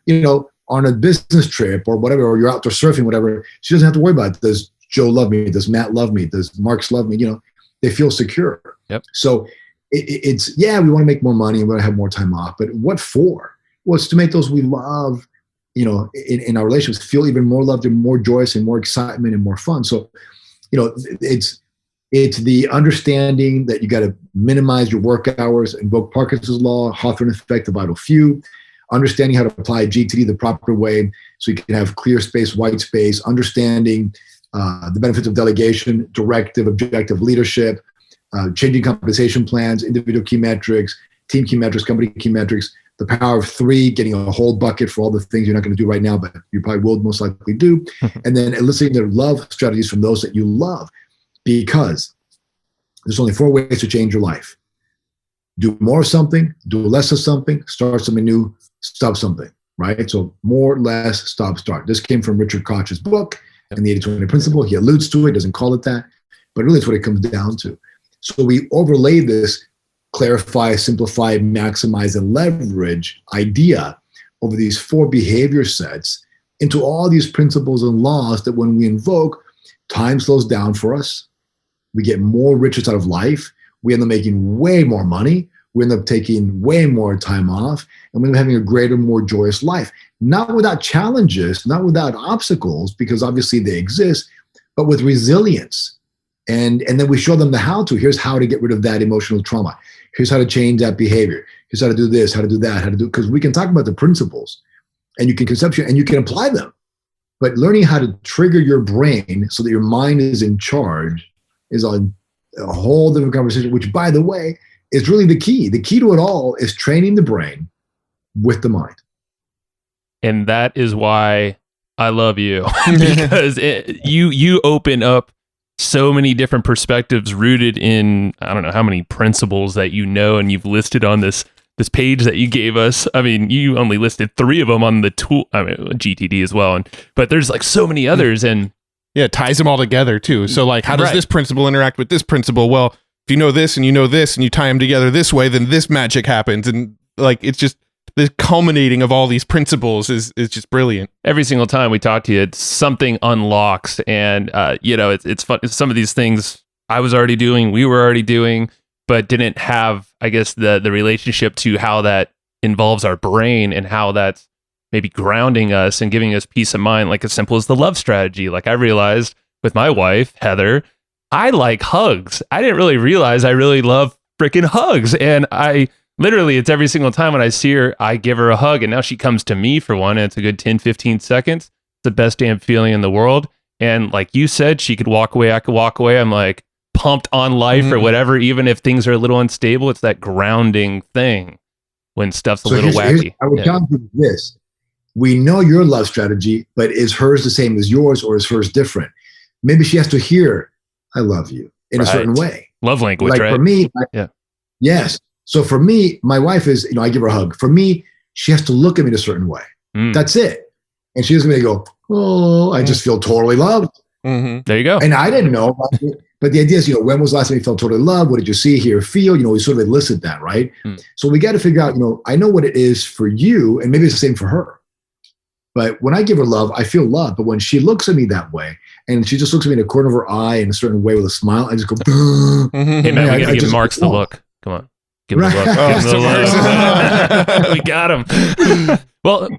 on a business trip or whatever, or you're out there surfing, whatever, she doesn't have to worry about, does Joe love me? Does Matt love me? Does Marx love me? They feel secure. Yep. So it's we want to make more money and we want to have more time off, but what for? Well, it's to make those we love, in our relationships feel even more loved and more joyous and more excitement and more fun. So, it's It's the understanding that you got to minimize your work hours, invoke Parkinson's law, Hawthorne Effect, the vital few, understanding how to apply GTD the proper way so you can have clear space, white space, understanding the benefits of delegation, directive, objective leadership, changing compensation plans, individual key metrics, team key metrics, company key metrics, the power of 3, getting a whole bucket for all the things you're not going to do right now, but you probably will most likely do. And then eliciting the love strategies from those that you love, because there's only 4 ways to change your life. Do more of something, do less of something, start something new, stop something, right? So more, less, stop, start. This came from Richard Koch's book and the 80-20 principle. He alludes to it, doesn't call it that, but really it's what it comes down to. So we overlay this clarify, simplify, maximize, and leverage idea over these 4 behavior sets into all these principles and laws that when we invoke, time slows down for us. We get more riches out of life. We end up making way more money. We end up taking way more time off, and we end up having a greater, more joyous life. Not without challenges, not without obstacles, because obviously they exist, but with resilience. And then we show them the how to. Here's how to get rid of that emotional trauma. Here's how to change that behavior. Here's how to do this, how to do that, how to do, because we can talk about the principles and you can conceptualize and you can apply them. But learning how to trigger your brain so that your mind is in charge is a whole different conversation, which, by the way, is really the key. The key to it all is training the brain with the mind. And that is why I love you, because you open up so many different perspectives rooted in, I don't know how many principles that you know, and you've listed on this page that you gave us. I mean, you only listed 3 of them on the tool, I mean, GTD as well. But there's like so many others, and yeah, it ties them all together too. So like, how does this principle interact with this principle? Well, if you know this and you know this and you tie them together this way, then this magic happens. And like, it's just the culminating of all these principles is just brilliant. Every single time we talk to you, it's something unlocks. And, it's fun. Some of these things I was already doing, we were already doing, but didn't have, I guess, the relationship to how that involves our brain and how that's maybe grounding us and giving us peace of mind, like as simple as the love strategy. Like I realized with my wife, Heather, I like hugs. I didn't really realize I really love freaking hugs. And literally, it's every single time when I see her, I give her a hug, and now she comes to me for one, and it's a good 10, 15 seconds. It's the best damn feeling in the world. And like you said, she could walk away, I could walk away. I'm like pumped on life or whatever, even if things are a little unstable. It's that grounding thing when stuff's a little wacky. I would challenge you with this. We know your love strategy, but is hers the same as yours, or is hers different? Maybe she has to hear, I love you, in a certain way. Love language, like right? For me, yes. So for me, my wife is, I give her a hug. For me, she has to look at me in a certain way. That's it. And she doesn't really go, oh, I just feel totally loved. There you go. And I didn't know, but the idea is, when was the last time you felt totally loved? What did you see, hear, feel? We sort of elicit that, right? So we got to figure out, I know what it is for you, and maybe it's the same for her. But when I give her love, I feel love. But when she looks at me that way, and she just looks at me in the corner of her eye in a certain way with a smile, I just go, hey, man, we got to give Marx the look. Come on. Give him the look. We got him. Well,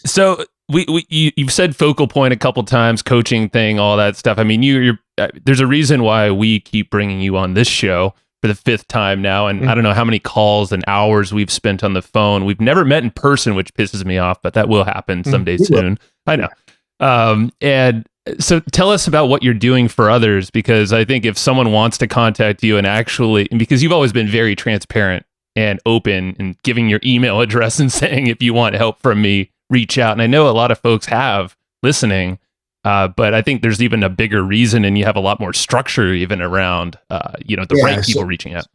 so you've said focal point a couple times, coaching thing, all that stuff. I mean, you're there's a reason why we keep bringing you on this show for the 5th time now, and I don't know how many calls and hours we've spent on the phone. We've never met in person, which pisses me off, but that will happen someday soon. I know. And so tell us about what you're doing for others, because I think if someone wants to contact you and because you've always been very transparent and open and giving your email address and saying, if you want help from me, reach out. And I know a lot of folks have listening, but I think there's even a bigger reason, and you have a lot more structure even around, right people reaching out.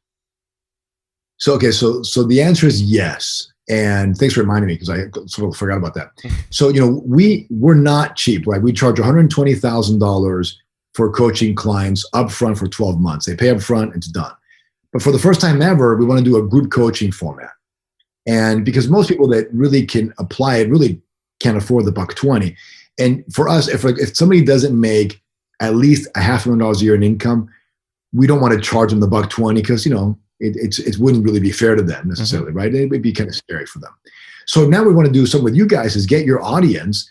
So the answer is yes. And thanks for reminding me, because I sort of forgot about that. So, we're not cheap, right? We charge $120,000 for coaching clients upfront for 12 months. They pay upfront, it's done. But for the first time ever, we want to do a group coaching format. And because most people that really can apply it really can't afford the $120. And for us, if somebody doesn't make at least $500,000 a year in income, we don't want to charge them the $120, because, it wouldn't really be fair to them necessarily, right? It would be kind of scary for them. So now we want to do something with you guys is get your audience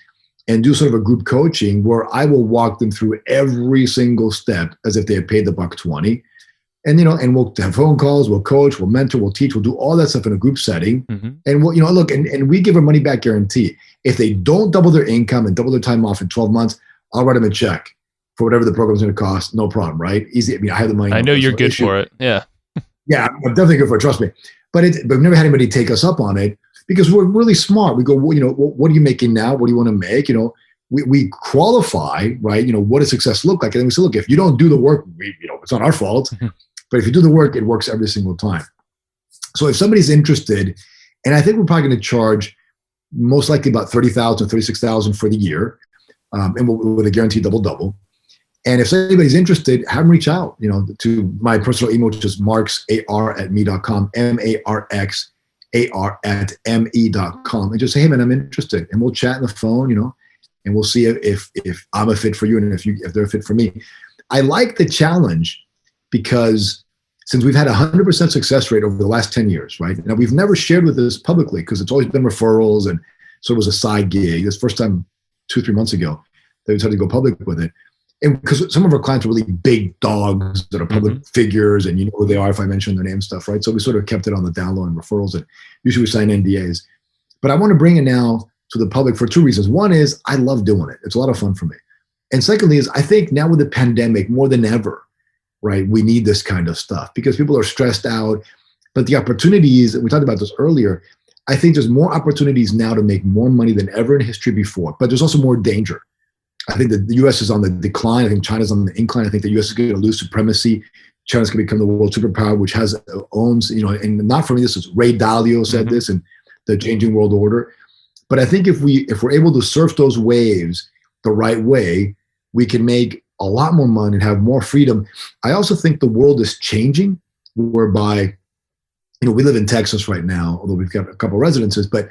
and do sort of a group coaching where I will walk them through every single step as if they had paid the $120. And, and we'll have phone calls, we'll coach, we'll mentor, we'll teach, we'll do all that stuff in a group setting. Mm-hmm. And we'll, look, and we give a money back guarantee. If they don't double their income and double their time off in 12 months, I'll write them a check for whatever the program's going to cost. No problem, right? Easy. I mean, I have the money. I know you're good for it. Yeah. Yeah, I'm definitely good for it. Trust me. But we've never had anybody take us up on it because we're really smart. We go, well, what are you making now? What do you want to make? We qualify, right? What does success look like? And then we say, look, if you don't do the work, it's not our fault. But if you do the work, it works every single time. So if somebody's interested, and I think we're probably going to charge most likely about $30,000, $36,000 for the year, and with a guaranteed double. And if anybody's interested, have them reach out, to my personal email, which is marxar@me.com, marxar@me.com, and just say, hey man, I'm interested, and we'll chat on the phone, and we'll see if I'm a fit for you and if they're a fit for me. I like the challenge because since we've had 100% success rate over the last 10 years, right? Now we've never shared with this publicly because it's always been referrals and so it was a side gig. This first time 2-3 months ago that we decided to go public with it. And because some of our clients are really big dogs that are public figures and you know who they are if I mention their name stuff, right? So we sort of kept it on the down low and referrals, and usually we sign NDAs. But I want to bring it now to the public for two reasons. One is I love doing it. It's a lot of fun for me. And secondly is I think now with the pandemic more than ever, right, we need this kind of stuff because people are stressed out. But the opportunities, and we talked about this earlier, I think there's more opportunities now to make more money than ever in history before. But there's also more danger. I think that the U.S. is on the decline. I think China's on the incline. I think the U.S. is going to lose supremacy. China's going to become the world superpower, which owns, and not for me, this is Ray Dalio said this and the changing world order. But I think if we're able to surf those waves the right way, we can make a lot more money and have more freedom. I also think the world is changing whereby, we live in Texas right now, although we've got a couple of residences, but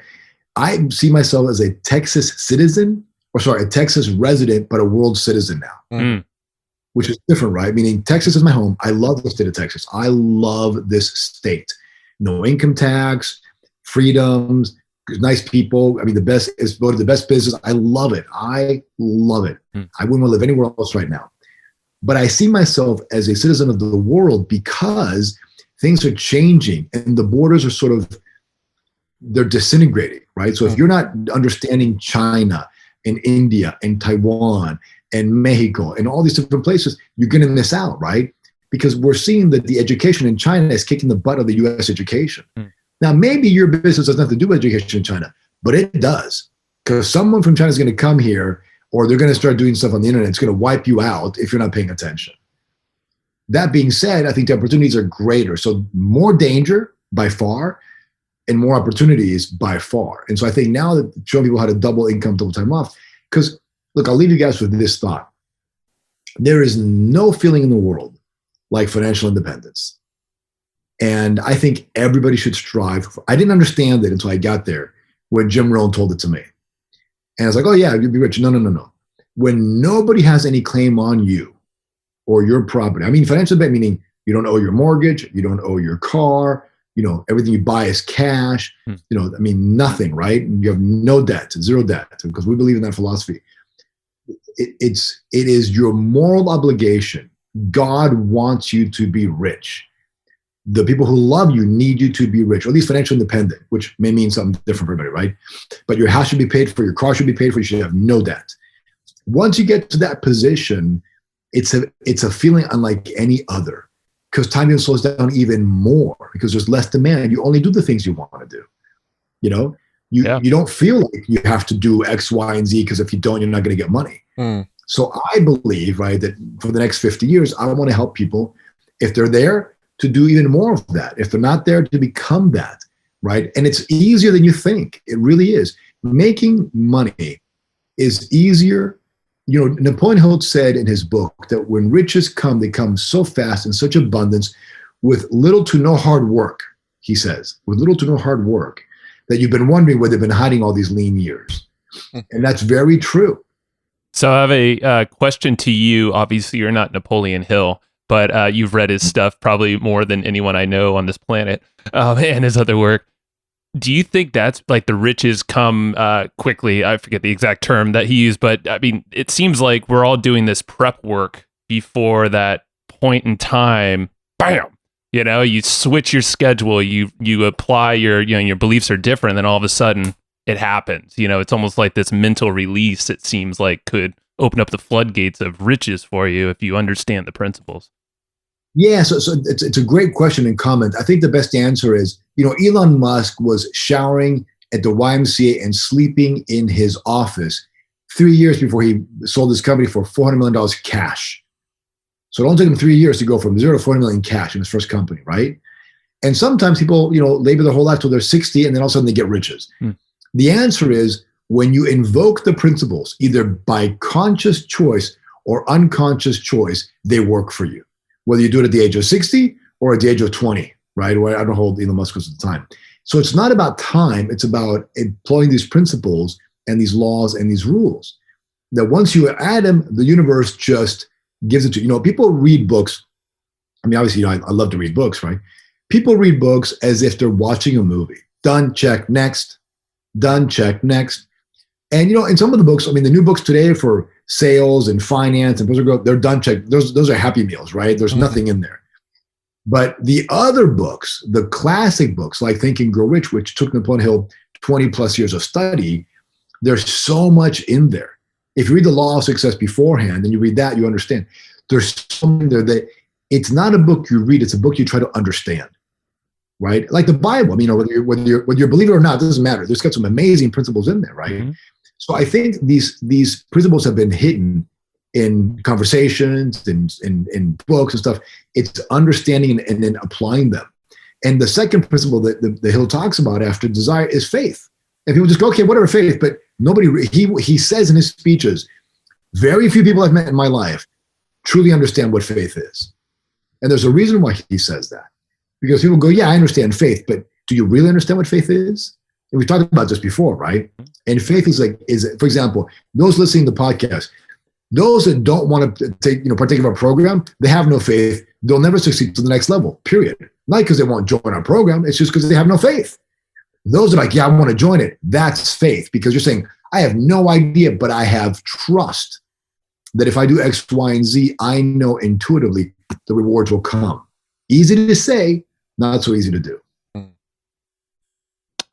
I see myself as a Texas resident, but a world citizen now, which is different, right? Meaning Texas is my home. I love the state of Texas. I love this state. No income tax, freedoms, nice people. I mean, the best is voted the best business. I love it. I wouldn't want to live anywhere else right now. But I see myself as a citizen of the world because things are changing and the borders are they're disintegrating, right? So if you're not understanding China and India and Taiwan and Mexico and all these different places, you're going to miss out, right? Because we're seeing that the education in China is kicking the butt of the U.S. education. Now, maybe your business doesn't have to do with education in China, but it does. Because someone from China is going to come here or they're going to start doing stuff on the internet. It's going to wipe you out if you're not paying attention. That being said, I think the opportunities are greater. So more danger by far and more opportunities by far. And so I think now that showing people how to double income, double time off, because look, I'll leave you guys with this thought. There is no feeling in the world like financial independence. And I think everybody should strive. I didn't understand it until I got there when Jim Rohn told it to me. And I was like, oh yeah, you'd be rich. No. When nobody has any claim on you or your property, I mean, financial independence, meaning you don't owe your mortgage, you don't owe your car, everything you buy is cash, nothing, right? You have no debt, zero debt, because we believe in that philosophy. It is your moral obligation. God wants you to be rich. The people who love you need you to be rich, or at least financially independent, which may mean something different for everybody, right? But your house should be paid for, your car should be paid for, you should have no debt. Once you get to that position, it's a feeling unlike any other, because time even slows down even more because there's less demand. You only do the things you want to do. You don't feel like you have to do X, Y, and Z because if you don't, you're not going to get money. So I believe, right, that for the next 50 years, I want to help people, if they're there, to do even more of that. If they're not there, to become that, right? And it's easier than you think. It really is. Making money is easier. Napoleon Hill said in his book that when riches come, they come so fast in such abundance with little to no hard work, he says, with little to no hard work, that you've been wondering where they've been hiding all these lean years. And that's very true. So I have a question to you. Obviously, you're not Napoleon Hill, but you've read his stuff probably more than anyone I know on this planet, and his other work. Do you think that's like the riches come quickly? I forget the exact term that he used, but I mean, it seems like we're all doing this prep work before that point in time. Bam! You switch your schedule, you apply your beliefs are different, then all of a sudden it happens. It's almost like this mental release. It seems like could open up the floodgates of riches for you if you understand the principles. Yeah, so it's a great question and comment. I think the best answer is, Elon Musk was showering at the YMCA and sleeping in his office 3 years before he sold his company for $400 million cash. So it only took him 3 years to go from 0 to 400 million cash in his first company, right? And sometimes people, labor their whole life till they're 60 and then all of a sudden they get riches. The answer is when you invoke the principles, either by conscious choice or unconscious choice, they work for you. Whether you do it at the age of 60 or at the age of 20, right? Where I don't hold Elon Musk at the time. So it's not about time. It's about employing these principles and these laws and these rules. That once you add them, the universe just gives it to you. People read books. I mean, obviously, I love to read books, right? People read books as if they're watching a movie. Done, check, next. Done, check, next. And, in some of the books, I mean, the new books today for sales and finance and personal growth, they're done, check. Those are happy meals, right? There's nothing in there. But the other books, the classic books like Think and Grow Rich, which took Napoleon Hill 20 plus years of study, there's so much in there. If you read The Law of Success beforehand and you read that, you understand. There's something there that it's not a book you read, it's a book you try to understand, right? Like the Bible. I mean, whether you believe it or not, it doesn't matter. There's got some amazing principles in there, right? Mm-hmm. So I think these principles have been hidden in conversations, in books and stuff. It's understanding and then applying them. And the second principle that the Hill talks about after desire is faith. And people just go, okay, whatever, faith. But nobody, he says in his speeches, very few people I've met in my life truly understand what faith is. And there's a reason why he says that. Because people go, yeah, I understand faith, but do you really understand what faith is? And we talked about this before, right? And faith is for example, those listening to the podcast, those that don't want to partake of our program, they have no faith. They'll never succeed to the next level, period. Not because they won't join our program. It's just because they have no faith. Those are like, yeah, I want to join it. That's faith, because you're saying, I have no idea, but I have trust that if I do X, Y, and Z, I know intuitively the rewards will come. Easy to say, not so easy to do.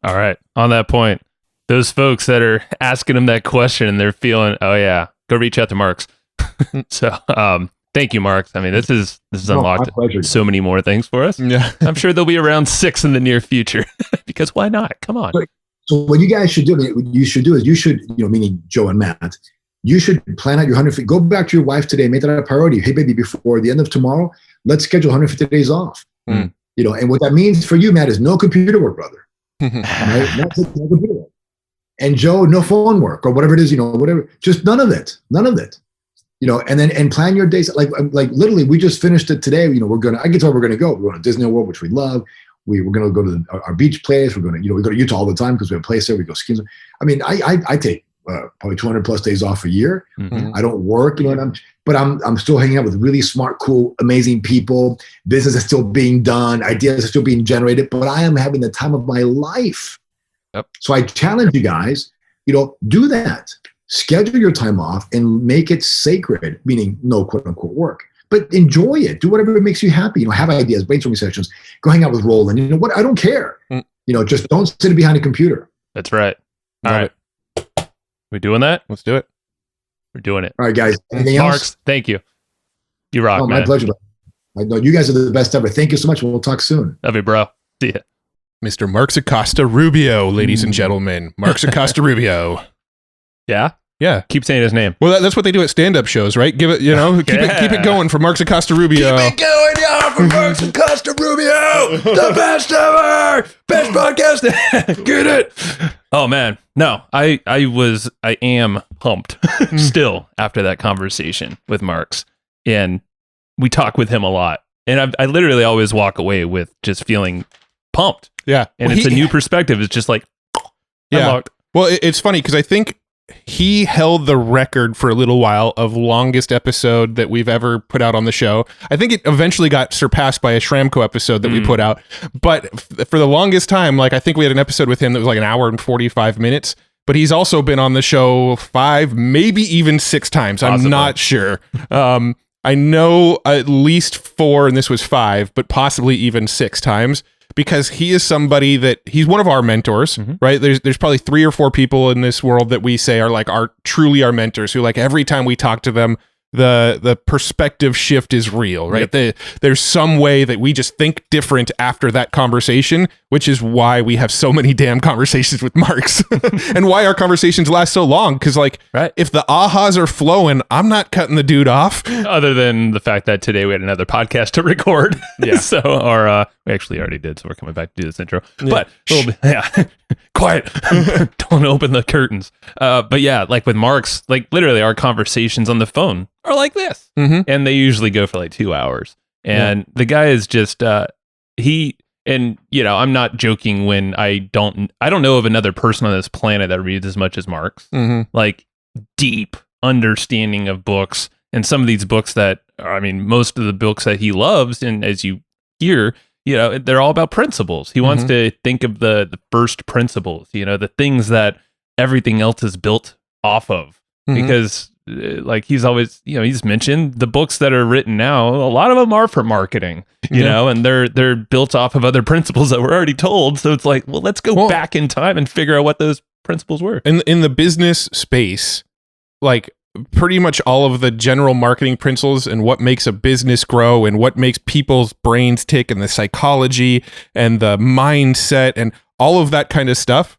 All right. On that point, those folks that are asking them that question and they're feeling, oh yeah, go reach out to Marx. So, thank you, Marx. I mean, this is unlocked so many more things for us. Yeah. I'm sure there'll be around 6 in the near future because why not? Come on. So what you guys should do, meaning Joe and Matt, you should plan out your 150. Go back to your wife today, make that a priority. Hey, baby, before the end of tomorrow, let's schedule 150 days off. And what that means for you, Matt, is no computer work, brother. Right? No computer work. And Joe, no phone work or whatever it is, whatever, just none of it. And plan your days. Like literally, we just finished it today. I get to where we're going to go. We're going to Disney World, which we love. We're going to go to our beach place. We're going to, we go to Utah all the time because we have a place there. We go skiing. I mean, I take probably 200 plus days off a year. Mm-hmm. I don't work, but I'm still hanging out with really smart, cool, amazing people. Business is still being done. Ideas are still being generated, but I am having the time of my life. Yep. So I challenge you guys, do that. Schedule your time off and make it sacred, meaning no quote unquote work, but enjoy it. Do whatever makes you happy. Have ideas, brainstorming sessions, go hang out with Roland. You know what? I don't care. Just don't sit behind a computer. That's right. All right. We doing that? Let's do it. We're doing it. All right, guys. Anything else? Marx, thank you. You rock, man. My pleasure. I know you guys are the best ever. Thank you so much. We'll talk soon. Love you, bro. See ya. Mr. Marx Acosta-Rubio, ladies and gentlemen. Marx Acosta-Rubio. Yeah? Yeah. Keep saying his name. Well, that's what they do at stand-up shows, right? Give it, keep it going for Marx Acosta-Rubio. Keep it going, y'all, for Marx Acosta-Rubio. The best ever. Best podcast. Get it? Oh, man. No, I am pumped still after that conversation with Marx. And we talk with him a lot. And I literally always walk away with just feeling pumped. Yeah. And it's a new perspective. It's just like, yeah. unlocked. Well, it's funny because I think he held the record for a little while of longest episode that we've ever put out on the show. I think it eventually got surpassed by a Shramko episode that we put out. But for the longest time, like I think we had an episode with him that was like an hour and 45 minutes. But he's also been on the show 5, maybe even 6 times. Possibly. I'm not sure. I know at least 4, and this was 5, but possibly even 6 times, because he is somebody that he's one of our mentors, right? There's probably 3 or 4 people in this world that we say are like truly our mentors, who like every time we talk to them, the perspective shift is real, right? There's some way that we just think different after that conversation, which is why we have so many damn conversations with Marx and why our conversations last so long. Because like, if the ahas are flowing, I'm not cutting the dude off. Other than the fact that today we had another podcast to record. Yeah. So, we actually already did. So we're coming back to do this intro. Yeah. But quiet. Don't open the curtains. But yeah, like with Marx, like literally our conversations on the phone are like this. And they usually go for like 2 hours. And the guy is just, and you know, I'm not joking when I don't know of another person on this planet that reads as much as Marx. Like deep understanding of books, and some of these books that, I mean, most of the books that he loves, and as you hear, you know, they're all about principles. He wants to think of the first principles, you know, the things that everything else is built off of. Because like he's always, you know, he's mentioned the books that are written now, a lot of them are for marketing, you know, and they're built off of other principles that were already told. So it's like, well, let's go back in time and figure out what those principles were. In the business space, like pretty much all of the general marketing principles and what makes a business grow and what makes people's brains tick and the psychology and the mindset and all of that kind of stuff.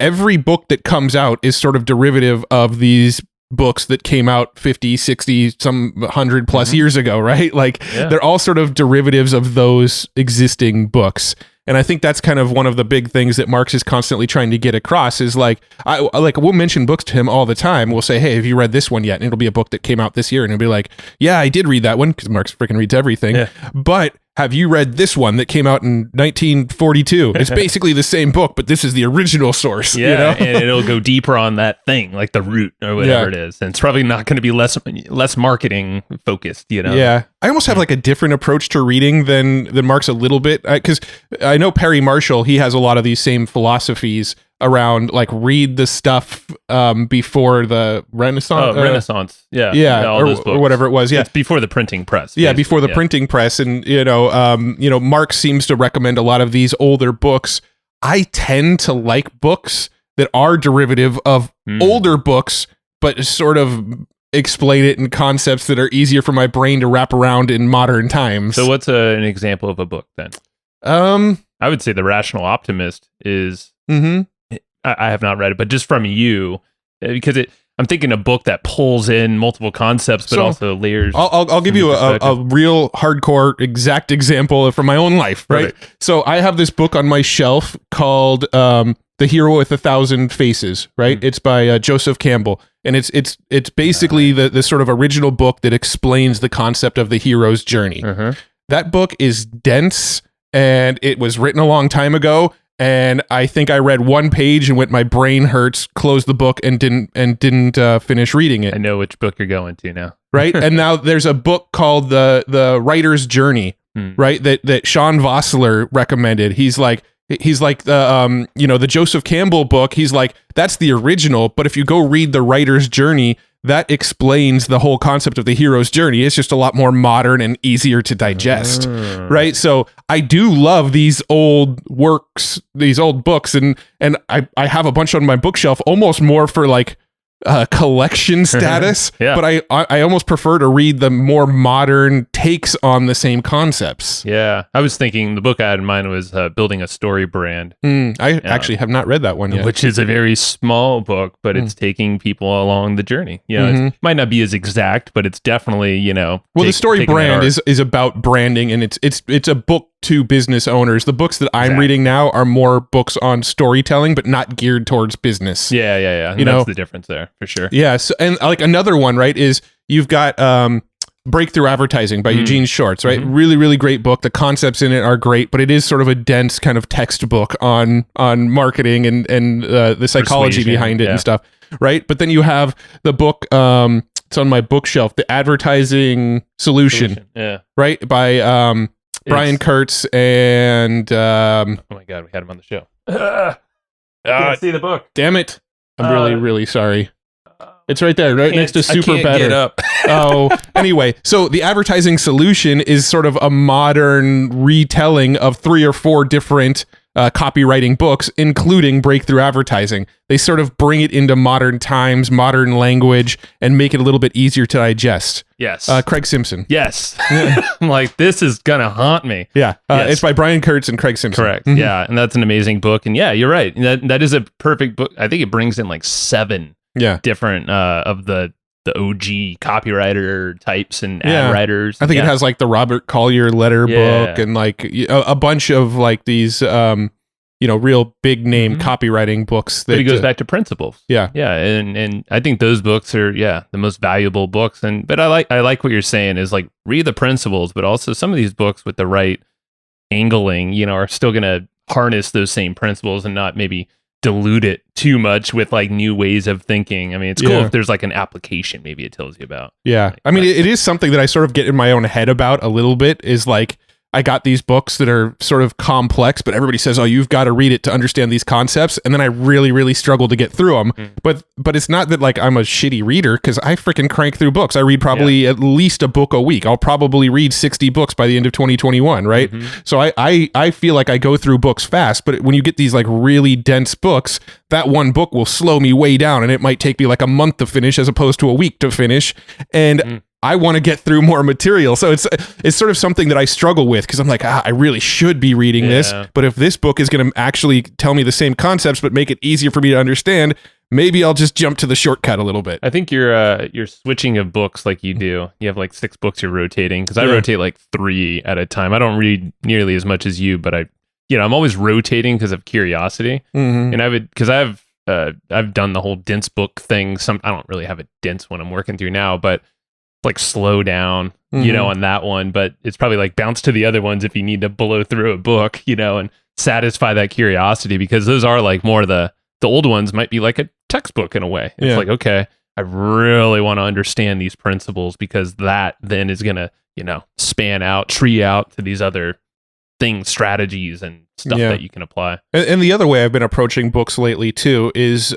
Every book that comes out is sort of derivative of these books that came out 50, 60, some 100 plus years ago, right? Like they're all sort of derivatives of those existing books. And I think that's kind of one of the big things that Marx is constantly trying to get across is like, we'll mention books to him all the time. We'll say, hey, have you read this one yet? And it'll be a book that came out this year. And he'll be like, yeah, I did read that one, because Marx freaking reads everything. Yeah. But have you read this one that came out in 1942? It's basically the same book, but this is the original source. Yeah, you know? And it'll go deeper on that thing, like the root or whatever it is. And it's probably not going to be less marketing focused, you know? Yeah. I almost have like a different approach to reading than Marx a little bit, because I know Perry Marshall, he has a lot of these same philosophies around like read the stuff before the Renaissance. Renaissance. Yeah. Yeah. Or whatever it was. Yeah. It's before the printing press. Basically. Yeah. Before the printing press. And, Marx seems to recommend a lot of these older books. I tend to like books that are derivative of older books, but sort of explain it in concepts that are easier for my brain to wrap around in modern times. So what's an example of a book then? I would say The Rational Optimist is... I have not read it, but just from you, because I'm thinking a book that pulls in multiple concepts, but also layers. I'll give you a real hardcore exact example from my own life, right? Perfect. So I have this book on my shelf called The Hero with 1,000 Faces, right? It's by Joseph Campbell, and it's basically the sort of original book that explains the concept of the hero's journey. That book is dense, and it was written a long time ago. And I think I read one page and went, my brain hurts, closed the book and didn't finish reading it. I know which book you're going to now. Right. And now there's a book called the Writer's Journey, right? That Sean Vossler recommended. He's like the Joseph Campbell book. He's like, that's the original. But if you go read the Writer's Journey, that explains the whole concept of the hero's journey. It's just a lot more modern and easier to digest, right? So I do love these old works, these old books, and I have a bunch on my bookshelf, almost more for like collection status, but I almost prefer to read the more modern takes on the same concepts. Yeah, I was thinking the book I had in mind was Building a Story Brand. I actually have not read that one yet. Which is a very small book, but it's taking people along the journey. You know, it might not be as exact, but it's definitely, Well, the story brand is about branding, and it's a book to business owners. The books that I'm reading now are more books on storytelling, but not geared towards business. Yeah. That's the difference there for sure. Yeah. So, and like another one, right, is you've got Breakthrough Advertising by Eugene Schwartz, right? Really, really great book. The concepts in it are great, but it is sort of a dense kind of textbook on marketing and the psychology Persuasion, behind it and stuff, right? But then you have the book, it's on my bookshelf, The Advertising Solution. Yeah. Right? By Brian Kurtz and... oh my God, we had him on the show. I can't see the book. Damn it. I'm really, really sorry. It's right there, right next to Super Better. Get up. Oh, anyway, so The Advertising Solution is sort of a modern retelling of 3 or 4 different copywriting books, including Breakthrough Advertising. They sort of bring it into modern times, modern language, and make it a little bit easier to digest. Yes. Craig Simpson. Yes. I'm like, this is going to haunt me. Yeah. Yes. It's by Brian Kurtz and Craig Simpson. Correct. Yeah. And that's an amazing book. And yeah, you're right. That is a perfect book. I think it brings in like 7 different of the OG copywriter types and ad writers. I think it has like the Robert Collier letter book and like a bunch of like these real big name copywriting books that but it goes back to principles. Yeah. And I think those books are the most valuable books. But I like what you're saying is like read the principles, but also some of these books with the right angling, are still going to harness those same principles and not maybe dilute it too much with like new ways of thinking. I mean, it's cool if there's like an application maybe it tells you about. Yeah. Like, I mean, it is something that I sort of get in my own head about a little bit is like, I got these books that are sort of complex, but everybody says, oh, you've got to read it to understand these concepts. And then I really, really struggle to get through them. But it's not that like I'm a shitty reader because I freaking crank through books. I read probably at least a book a week. I'll probably read 60 books by the end of 2021, right? So I feel like I go through books fast, but when you get these like really dense books, that one book will slow me way down and it might take me like a month to finish as opposed to a week to finish. And I want to get through more material. So it's sort of something that I struggle with because I'm like, I really should be reading this. But if this book is going to actually tell me the same concepts, but make it easier for me to understand, maybe I'll just jump to the shortcut a little bit. I think you're switching of books like you do. You have like 6 books you're rotating because I rotate like 3 at a time. I don't read nearly as much as you, but I'm always rotating because of curiosity. And I've done the whole dense book thing. I don't really have a dense one I'm working through now, but like slow down, on that one, but it's probably like bounce to the other ones if you need to blow through a book, and satisfy that curiosity because those are like more the old ones might be like a textbook in a way. It's like, okay, I really want to understand these principles because that then is going to, span out, tree out to these other things, strategies and stuff that you can apply. And the other way I've been approaching books lately too is,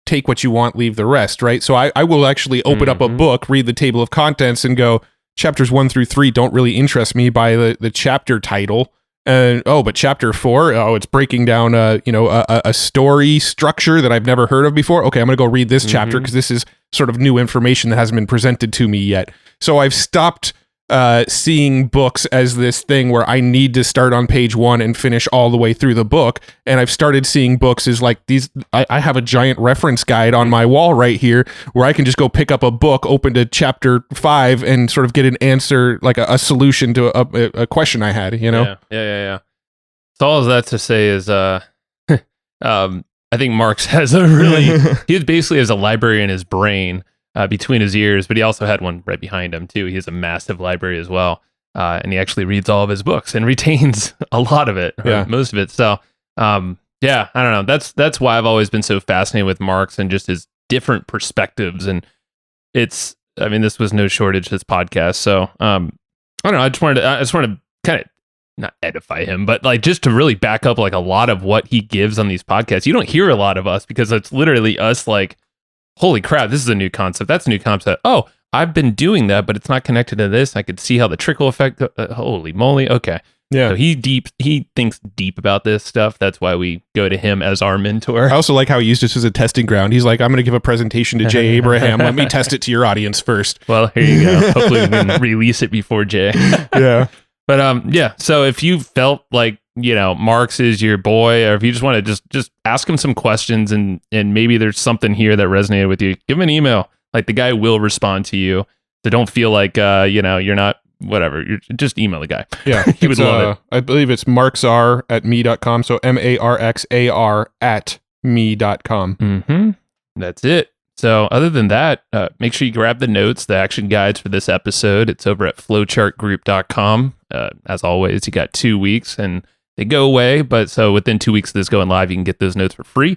take what you want, leave the rest, right? So I will actually open up a book, read the table of contents and go, chapters 1 through 3 don't really interest me by the chapter title. And but chapter 4, it's breaking down a story structure that I've never heard of before. Okay, I'm going to go read this chapter because this is sort of new information that hasn't been presented to me yet. So I've stopped seeing books as this thing where I need to start on page 1 and finish all the way through the book. And I've started seeing books as like these, I have a giant reference guide on my wall right here where I can just go pick up a book, open to chapter 5 and sort of get an answer, like a solution to a question I had, Yeah. So all of that to say is, I think Marx has he basically has a library in his brain between his ears, but he also had one right behind him too. He has a massive library as well, and he actually reads all of his books and retains a lot of it, or most of it. So, I don't know. That's why I've always been so fascinated with Marx and just his different perspectives. And this was no shortage to this podcast. So, I don't know. I just wanted to kind of not edify him, but like just to really back up like a lot of what he gives on these podcasts. You don't hear a lot of us because it's literally us like, holy crap, this is a new concept. That's a new concept. Oh, I've been doing that, but it's not connected to this. I could see how the trickle effect, holy moly. Okay. Yeah. So he thinks deep about this stuff. That's why we go to him as our mentor. I also like how he used this as a testing ground. He's like, I'm going to give a presentation to Jay Abraham. Let me test it to your audience first. Well, here you go. Hopefully we can release it before Jay. Yeah. But so if you felt like, Marx is your boy, or if you just want to just ask him some questions and maybe there's something here that resonated with you, give him an email. Like the guy will respond to you. So don't feel like, you're not, whatever. You're just email the guy. Yeah. He would love it. I believe it's marxar@me.com. So MARXAR @me.com. That's it. So other than that, make sure you grab the notes, the action guides for this episode. It's over at flowchartgroup.com. As always, you got 2 weeks and they go away. But so within 2 weeks of this going live, you can get those notes for free.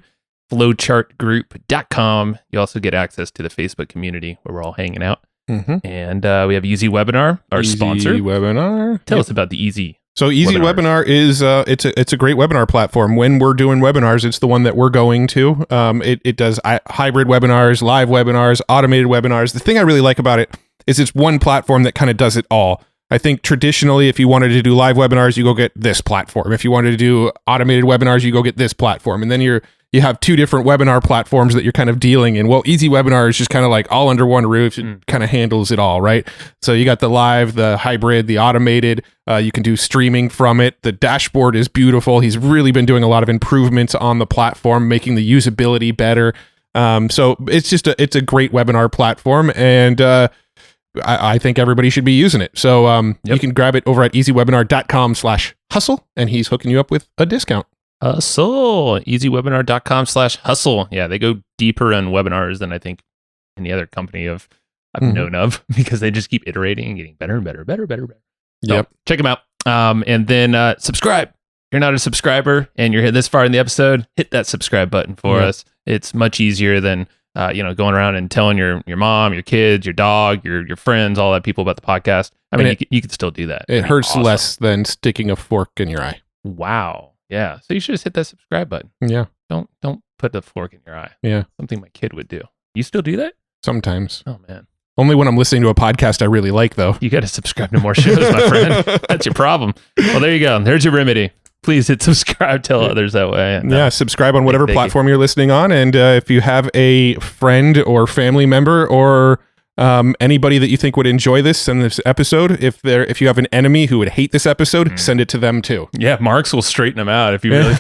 Flowchartgroup.com. You also get access to the Facebook community where we're all hanging out. Mm-hmm. And we have Easy Webinar, our sponsor. Easy Webinar. Tell us about the Easy. So Easy Webinar is it's a great webinar platform. When we're doing webinars, it's the one that we're going to. It does hybrid webinars, live webinars, automated webinars. The thing I really like about it is it's one platform that kind of does it all. I think traditionally, if you wanted to do live webinars, you go get this platform. If you wanted to do automated webinars, you go get this platform. And then you have two different webinar platforms that you're kind of dealing in. Well, Easy Webinar is just kind of like all under one roof. It kind of handles it all, right? So you got the live, the hybrid, the automated. You can do streaming from it. The dashboard is beautiful. He's really been doing a lot of improvements on the platform, making the usability better. So it's a great webinar platform, and I think everybody should be using it. So you can grab it over at easywebinar.com/hustle, and he's hooking you up with a discount. Hustle. Easywebinar.com/hustle. Yeah, they go deeper on webinars than I think any other company I've known of, because they just keep iterating and getting better and better. So, yep. Check them out. And then subscribe. If you're not a subscriber and you're this far in the episode, hit that subscribe button for us. It's much easier than going around and telling your mom, your kids, your dog, your friends, all that people about the podcast. I mean, you can still do that. It hurts less than sticking a fork in your eye. Wow. Yeah. So you should just hit that subscribe button. Yeah. Don't put the fork in your eye. Yeah. Something my kid would do. You still do that? Sometimes. Oh, man. Only when I'm listening to a podcast I really like, though. You got to subscribe to more shows, my friend. That's your problem. Well, there you go. There's your remedy. Please hit subscribe. Tell others that way. And, subscribe on whatever platform you're listening on. And if you have a friend or family member or anybody that you think would enjoy this and this episode, if you have an enemy who would hate this episode, send it to them too. Yeah, Marx will straighten them out if you really.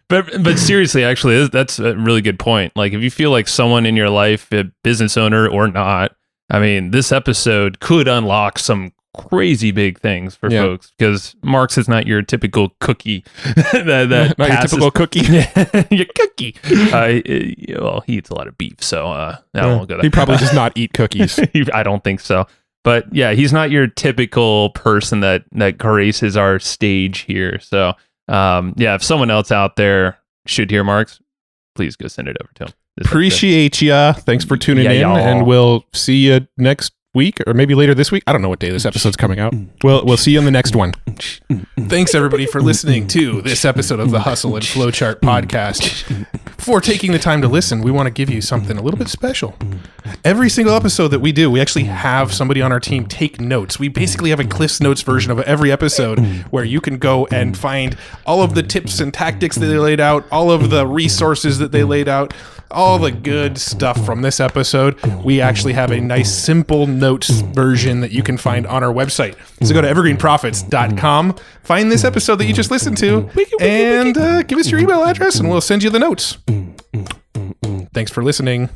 But seriously, actually, that's a really good point. Like, if you feel like someone in your life, a business owner or not, I mean, this episode could unlock some crazy big things for folks, because Marx is not your typical cookie. that not your typical cookie. Your cookie. Well, he eats a lot of beef, so I won't go there. He probably does not eat cookies. I don't think so. But yeah, he's not your typical person that graces our stage here. So if someone else out there should hear Marx, please go send it over to him. Appreciate ya. Thanks for tuning in, and we'll see you next week, or maybe later this week. I don't know what day this episode's coming out. We'll see you on the next one. Thanks everybody for listening to this episode of the Hustle and Flowchart podcast. Before taking the time to listen, we want to give you something a little bit special. Every single episode that we do, we actually have somebody on our team take notes. We basically have a Cliff's Notes version of every episode where you can go and find all of the tips and tactics that they laid out, all of the resources that they laid out, all the good stuff from this episode. We actually have a nice simple notes version that you can find on our website. So go to evergreenprofits.com, find this episode that you just listened to, and give us your email address and we'll send you the notes. Thanks for listening.